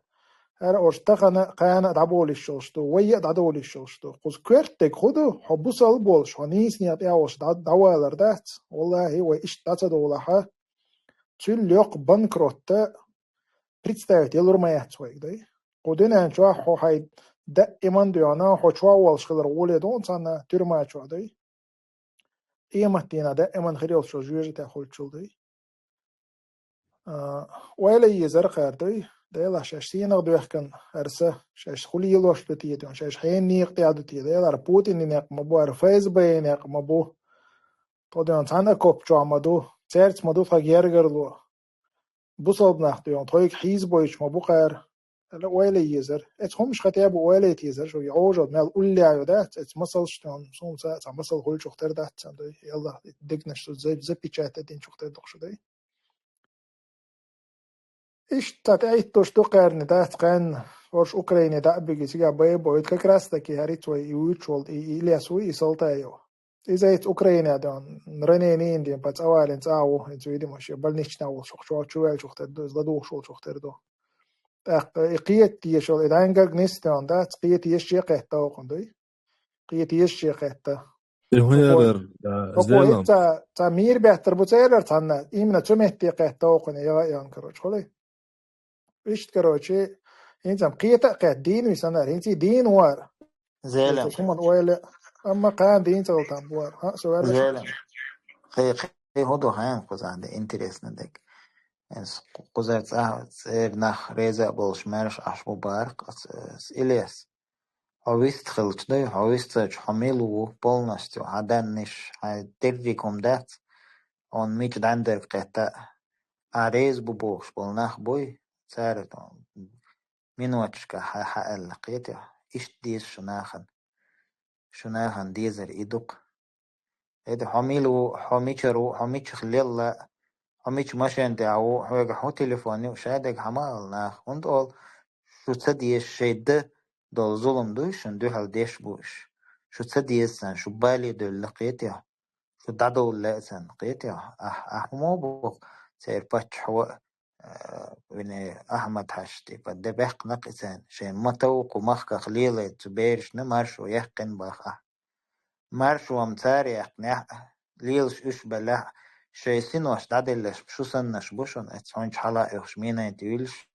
هر أرتقنا قانا دعبول الشوشتو ويا دعول الشوشتو قص كرتك خدو حبو سالبول شانيس نيات ياوش دعوالر دات والله هو إيش دولها تل يق بنكروت представить يلورمايات سويك داي قدنا نشوا حو هاي دائما ديانا حو شوا والشغل رولي دون سنة ترما شوا داي إيمتينا دائما خيريل شو جوجي تاخل شلدي ولا يزر قاردي دايلا شاشتين غدو يحكن أرسه شاش خلي يلوش بتيدون شاش حين نيق تيادو تيدا دايلا بوتين نيق مبو أرفايز بي نيق مبو توديون تانا كوب جو عمدو تيرت مدو تغيرغرلو بوصل ناخديون تويك حيز بويش مبو قار ولا يزر اتهمش خطيابو ولا يزر شو يعوجد مال أولي عيودات اتمصل شتون صوم ساعة مصل خل شختر دات سندوي يلا دقنش زي بيتشات دين شختر دخش داي إيش تتعيد تشتو قرن دات قن ورش أوكرانيا دا بيجي سيجا باي بويت كراستكي هريت وي يوتشول إلياسوي يسالتايو إذا إت أوكرانيا دون رنينين دين بس أول إنت أو إنت ويدي ماشي بل نيش ناول شو شختر دو زدو شختر دو قيت تيشول إذا إنجر نستان دات قيت يشي قهتا وقندوي قيت يشي قهتا هيرر فقوي زيلم تا مير بهتر بوتيرر تانا إيمنا تمهتي قهتا وقني ينكروش خلي إيش كروشي إنت قيتا قهت دين ويسانا إنتي دين وار زيلم تصمم ويلا أما قان دين تغلطان بوار ها سؤال زيلم خي هدو هاين قز عند انتريس ندك قزرت سير نخ ريزا بولش مرش أشبو بارق إلياس هاويست خلش داي هاويست ساج حميلو полностью هدانش هدريكم دات on ميج داندر قهتا أريز بوش بولناخ بوي سارت منوتشكا حقل قيتي إيش ديز شناخن ديزر إدوق إذا حميلو حميش خليلا حميش ماشين دعو حو تليفوني وشادك حمال ناخ وندول شو تسديش شيد دول ظلم دوشن دو هل ديش بوش شو تسديش سن شو بالي دول لقيتي شو دادو لأسن قيتي أحمو بوق سير باتش حو ويني أحمد حشتي قد بحق نقسان شين متوق ومخك خليلة تبيرش نمارش ويحقن باخ مارش ومتاري يحقن ليلش إش بلا شيسين واش دادلش شو سنش بوشن اتسونج حلا إخش مينا يتويلش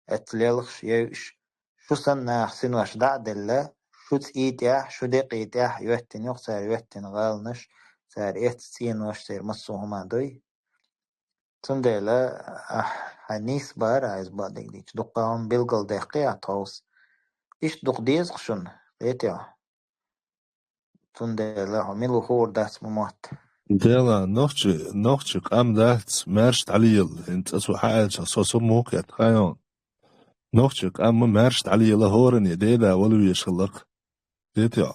اتليلش يوش شو سنة حسين واش دادلة شو تقيتيح شو دقيتيح يوهتن يقصر يوهتن غالنش سار إتسين واش سير مصو هما دوي تندلا هنيس بار عايز بعدك ديش دقاهم بيلقل دقيقة عطاوس إيش دق ديز خشن قيتيا تندلا عملو خور داس ممات ديلا نوختش قام دات مارشت عليل انت اسو حاجة صوصو موكت خايون نوختش قام مارشت عليل هورن يديدا ولو يشخلق ديتيا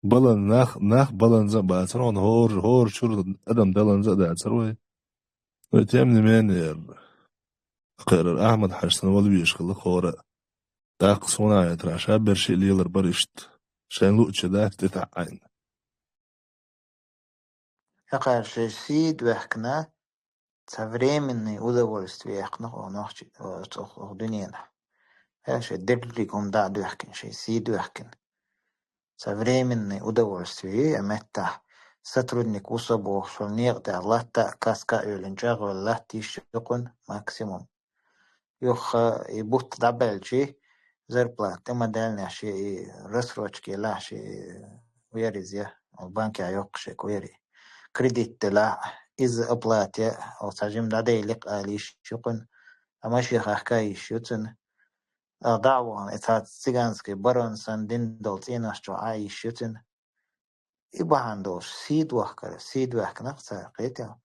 بلن ناخ بلن زن باترون هور شور ادم دلن زن داتروي ويتيمني مين قرر احمد حسن ولو يشخلق هورا داق صناعة تراشا برشي ليلر برشت شان لوتش دات تتعين يقار شيد وحكنا современный удовольствие يحقنا ونوخش دنيانا هاش الدرلكم دا دوحكن شي سيد وحكن современный удовольствие أمتع сотрудник усобо шолнег да латта каска юленчаг латти шукун максимум يخ يبوت دبلجي зарплата модельная شيء رسروچ لا شيء ويرزيا البنك يوقش كويري كريديت لا إز أبلاتيا أو تجمع دادي لق آليش شقن أما شيخ حكاي شوتن دعوة إتات سيغانسكي برون سندين دولتين أشتو عاي شوتن إبهاندوش سيد وحكر سيد وحك نقصة قيتها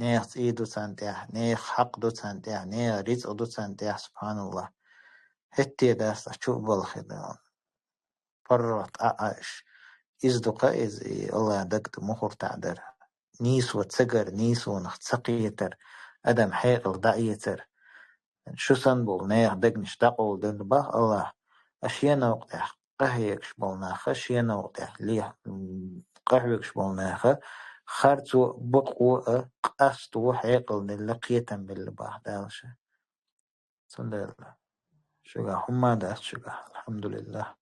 نيخ إيدو تانتيح نيخ حق دو تانتيح نيخ رزق دو تانتيح سبحان الله هتي داس أشوف بالخدمة فرط أعيش إزدقا إز الله دقت مخور تعدر نيس وتسجر نيس ونختصقيتر أدم حيقل دعيتر شو سنبول نيخ دقنش دقول دنبا الله أشيانا وقتها قهيكش بولناخ أشيانا وقتها ليه قهيكش بولناخ خارتو بقو قاستو حيقل نلقيتا بالباه دالش صلى الله شوغا هما داس شوغا الحمد لله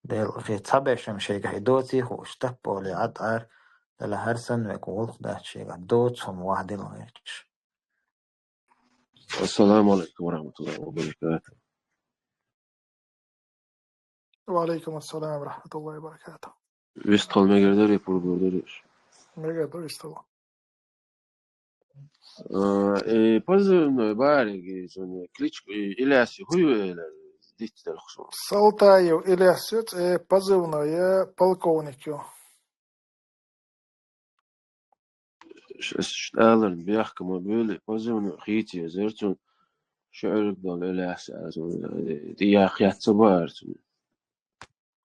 دير في طبع شمشيك هيدوتي هو اشتبو لعطار للا هرسن ويقول داس شيغا دوت هم واحد الغيرش السلام عليكم ورحمة الله وبركاته. وعليكم السلام ورحمة الله وبركاته. Vestqol megerder repurgurdur. Megerder istava. Позывной бариги, кличку Иляси хуюэля, дитятер хшо. Салтаев Ильясец, позывное полковнику. Шталер бяхкама böyle позывной хити зертун şöyle dol Ilyasi azun diyak yatsa var.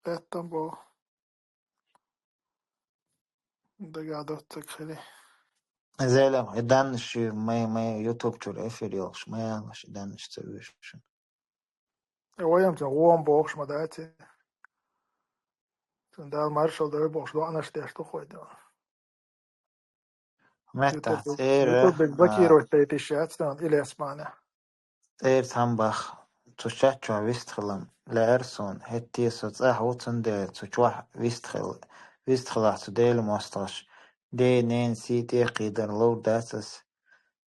Это был догадываться خلي. زي لما يدانش ما يوتيوب تشول إفريقش ما يعنش يدانش تسويش ويمكن وان بوخش مداتي. ده مارشال ده بوخش ده أنا اشتيشتو خوي ده. متى يوتيوب بكيرو تيتشات ده إلى إسبانيا. تامبخ تشاتشوا ويستخلم لأرسون هتي سوتساه وتندل تشوح ويستخلع تديل مسترش دي نانسي تي قيدر لو داسس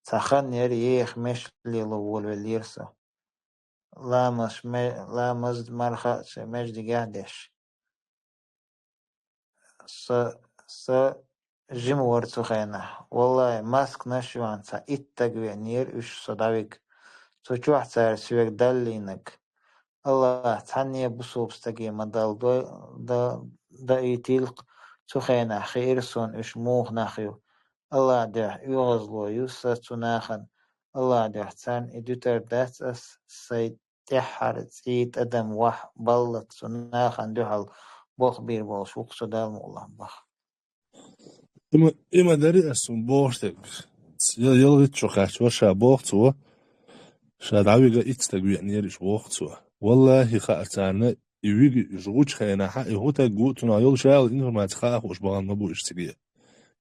تخن يريخ مش لي لول واليرسو لا مزد مرخص مش دي قاعدش س جيم ورتو خينا والله ماسك نشوان سا إتقوي نير إش صداويك تشوح تار سويك دالينك الله تعني بصوبستقي مدال دا إيتيلق تخينا خيرسون إش موخ ناخيو الله ده يغزلو يوسا تناخن الله ده تان إدوتر داس أس سيد تحر تسيد أدم وح بلط تناخن دوحل بوخ بير بوش وقصو دالم الله بخ إما داري أسون بورتك يلغي تشوخاش وشا بوختو شادعويقا إتستقوي نيرش بوختو والله خاطانا يويقي جوج خينا حقي هوتا قوتنا يول شاول إنه ما تخاخ وش بغان مبو إشتقيا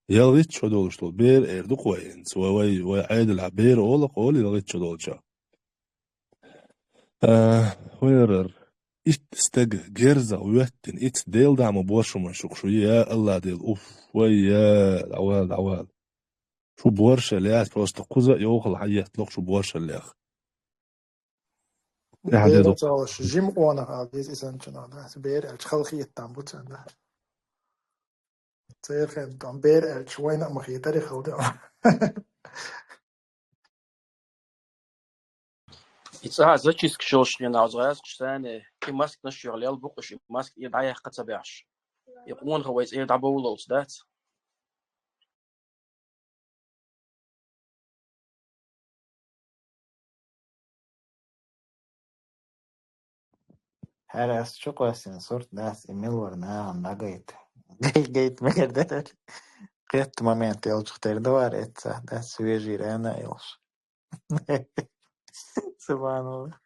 يلغيت شو دولشتول بير إردو قوين سواوي وعيد العبير أولا قولي يلغيت شو دولشا ويرر إتستق جرزا ويوتن إت ديل دعم بورشو من شوكشو يا الله ديل أوف ويا العوال شو بورشا ليات بروست قوزا يوخل حيات لوك شو بورشا ليخ بير تعوش جيم وانا هذه إذا كنا بير خلقي التعبوت عندها سير خد عم بير شوي نعم خي تاريخ وده إذا زكيس كشوش لنا عزاز كسانة كي ماسك نشير ليال بقش ماسك يدعي حق تبعش يقوون هو يزيد عبولوس ذات هراس شو قوسين صورت داس إيميل ورناهم ناقيت جيت مقدر قيت مومنت يلش اختار دوار إتسا داس ويجي رانا يلش سبحان الله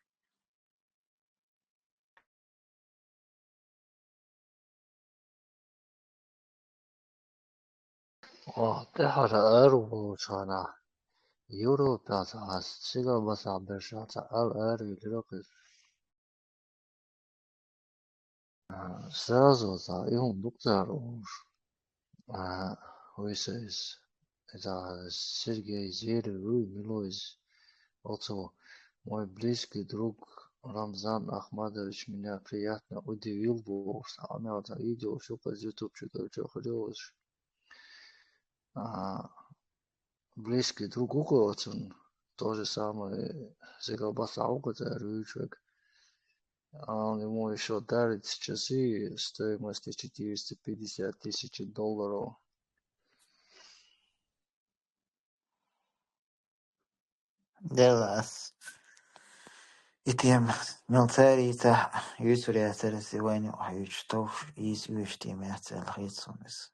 تحر أرو شانا يورو بياسا سيغا بسا برشا تأل أرو لرقص сразу за им доктор уж says Сергей Зверев Милоис. Also, мой близкий друг Рамзан Ахмадович меня приятно удивил, бо снял это видео, все по ютубчику, что хотелось. Близкий друг Уголцин, то же самое, Зигалбаса Уголца, Рючек. Он ему еще дарит часы стоимостью $450 тысяч. Delas. Itiem militäritä yksuriätellä se vain yksitous yksityimätsellä hitsumis.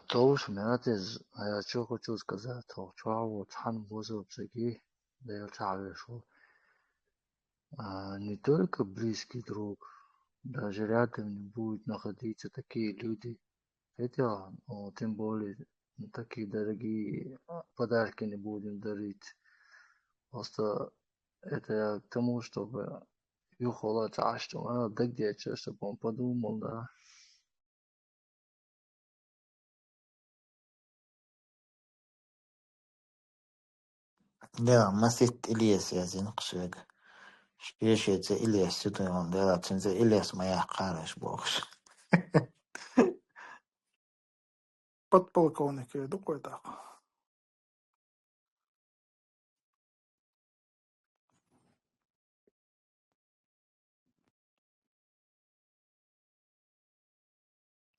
то уж мятез, я что хочу сказать, то чего цан бозу всякие, да я чаю шел. Не только близкий друг, даже рядом не будут находиться такие люди. Хотя, тем более, такие дорогие подарки не будем дарить. Просто это я к тому, чтобы юхола чаще, да где, чтобы он подумал, да. Да, масит Ильяс язин кшег. Шешеце Ильяс сюда да цензе Ильяс моя караш бокс. Подполковник, такой так.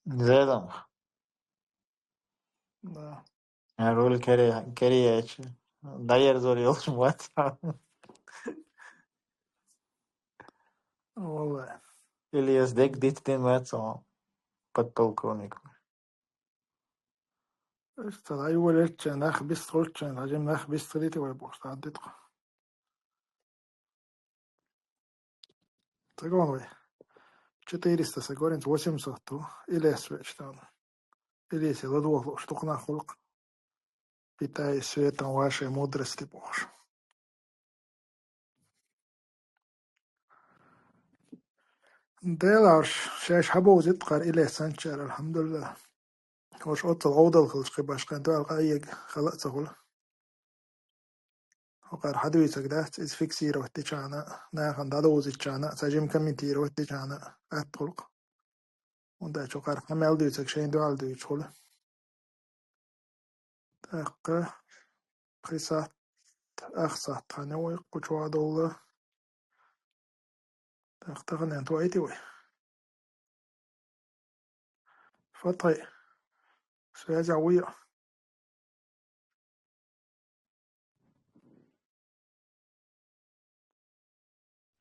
Зедом. Да. Роль кереяч. Дайер зорил шмат. Валлай. Ильяс дек диттен мацо подполковник. Что ай волет нах бистролчен, ажем нах бистрите вой бошт аддит. Тагон 400 сагорин 800 ту или свечтан. Или если ладвох штук на хулк. Питаясь светом вашей мудрости, Боже. ديلاش شاش حبو زيت قار إليه سانشار الحمد لله وش أطل غوضل خلش باش كان دوال قايق خلق تقول وقار حدوي سقدات إز فيكسير واتجانا ناخن دادوز اتجانا ساجم كميتير واتجانا أتقلق وندا شو قار حمل ديو سكشين دوال ديو تقول تاق خيسات أخصات تانوي قجوا دولة تاق تغني أنتو أيتوي فطي سيجاوية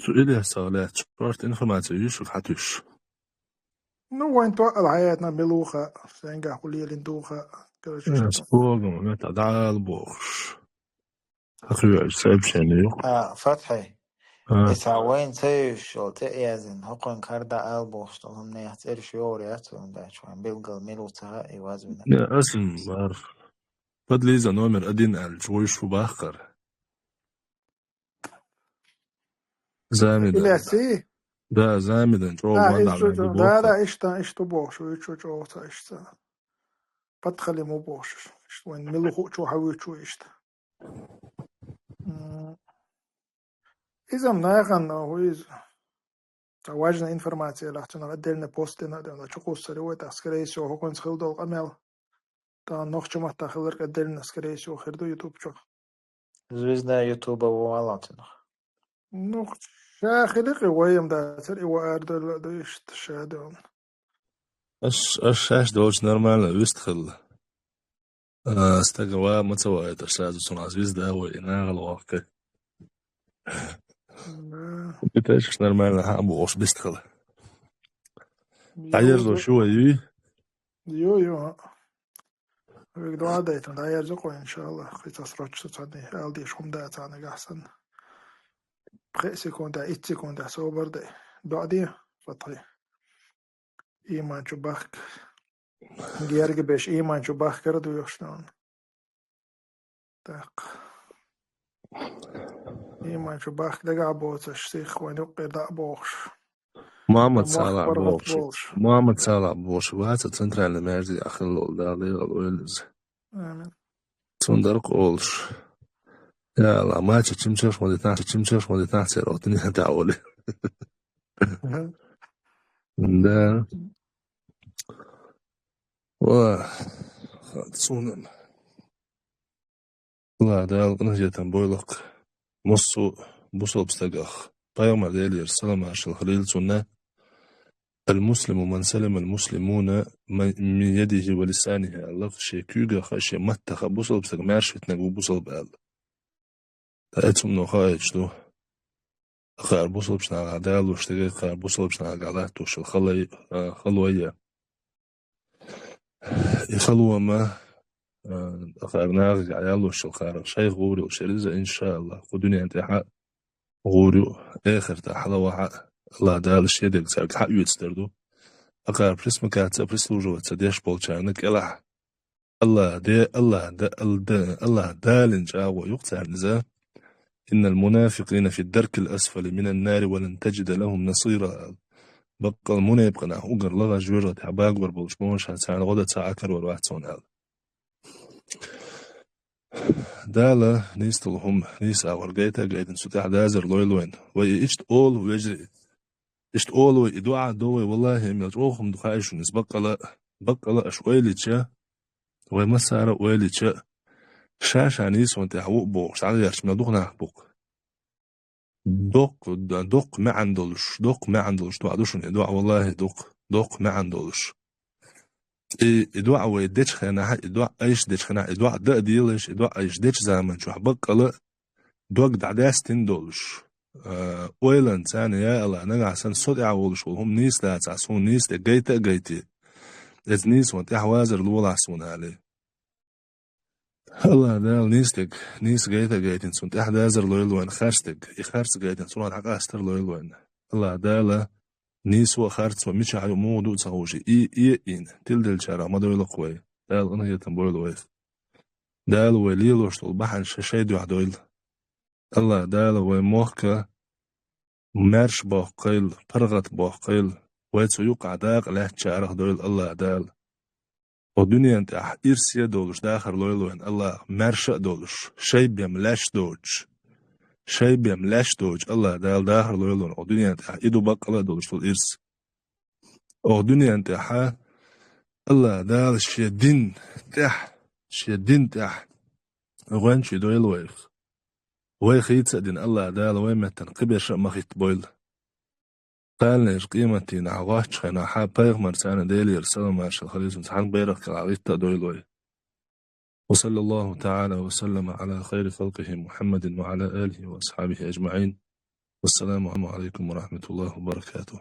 Så Ilias sagde spart informacija już hatuš. نو وين توقع حياتنا بلوخة سينجا خليه لندوخة كرشتو Spågom, vänta, där bors. أخي سأب شنو؟ فتحي إسعوين تيش أو تأيزن هقن كاردا ألبوش طالهم نيحتر شيوريات وندا شوان بيلقل ميلو تها إيوازبنا يا أسم بار بدل إذا نومر أدين الجويش شو باخر زامدا إلاسي ده زامدا جو لا وان إيش على لا بوخر لا إيش تبوش وإيش جو إيش بدخلي مو بوش وين ملوخ شو حوي شو إيش إذا مناغن هو важная информация лахтана отдельно посты надо на чуку сырой скорее всего хокон схилдол амел та нохчума та хилер отдельно скорее всего хирду ютуб чок звезда ютуба вуалатина ну شاخلق ويم دا تري وارد دوش تشادون أش دوش نورمال ويستخل استقوا متسوى تشاد صنع زويزدا وإنا غلواك بتاش نورمال هم وش بيستخل تعير شو يو ويقدو عاديت دا يرزقو إن شاء الله خيط أسرج تصدي ألدي شهم دا تاني أحسن بخيسي كون دا إتسي كون دا سوبر دا بعدي فطري إيمان شو بخك جيرج بيش إيمان شو بخ كردو يشتون تاق إيمان شو باخ دقع بوش الشيخ ونقي دق بوش محمد دموخ صالح بربط بوش بوش محمد صالح بوش وهذا تنترال المرزي أخي الأولدالي الويلز آمين تندرق أولش يا الله ما تشمشش ودي تحت سيروتني هتعولي ده و صونم لا ده نهجة بويلق مصو بوصل بستقاخ طيب ديلي السلام عشان الخليل سنة المسلم من سلم المسلمون من يده ولسانه الله شيء كيوغا خاشي متخ بوصل بستق مارش فتنقو بوصل بقال تأتم نو خايج دو خير بوصل بشنا عدال واشتغي خير بوصل بشنا عدالات وش خلوية يخلوا ما خير ناغ عيال وش الخير شيء غوري وشريزة إن شاء الله خدوني أنت حق غوري آخر تحلا وحق الله دال الشيء ديك سارك حق يتستردو أقار بريس مكاتسا بريس لوجو تسديش بولشانك إله الله دال جاو يقتل نزا إن المنافقين في الدرك الأسفل من النار ولن تجد لهم نصيرا بقى المنافق أنا أقر لغا جوجة تعباق وربولش موش هتسان غدا تساعكر ورواحت سون هذا دالا نيستلهم نيسا ورقيتا قايدن ستاح دازر لويلوين ويشت أول ويجري اشت أول ويدوع دوي والله ميلت روخم دخايش ونس بقى لا أشويلي تشا ويمسارة ويلي تشا شاش عنيس وانت حوق بوق شعال يرش من دوغنا بوق دق ما عندلش توعدوش إدوع والله دق ما عندلش إدوع ويديش خناها إدوع أيش ديش خناها إدوع دا ديلش إدوع أيش ديش زمن شو حبق لا دوق دعداس تندولش ويلن ثاني يا الله أنا عشان صوت عولش وهم نيس لا تعسون نيس جيتي إذ نيس وانت حوازر الوضع عسون عليه الله دال نيس جيتين سنت أحد هازر لويل وين خارستك جيتين سنت حق أستر لويل وين الله دال نيس وخارت ومشي على مودو تصوشي إن تلدل شارع ما دويل قوي دال أنا يتنبويل ويث دال ويليلوش طلبحن شاشيدو عدويل الله دال ويموخك مارش باقيل فرغت باقيل ويتسو يوقع داق له شارع دويل الله دال ودنيا انت إرسيا دولش داخل لويلوين الله مرشا دولش شي بيملاش دوج الله دال داخل لويلوين ودنيا انت إدو بقلا دولش طول إرس ودنيا انت الله دال شيدين تح وين شي دويل ويخ يتسدين الله دال وين متن قبيش مخيت بويل قال ليش قيمتي نعواش خنا حاب بيغمر سانا ديلي رسالة ماشا الخليج امتحان بيرك العريطة دويلوي وصلى الله تعالى وسلم على خير خلقه محمد وعلى آله وأصحابه أجمعين والسلام عليكم ورحمة الله وبركاته.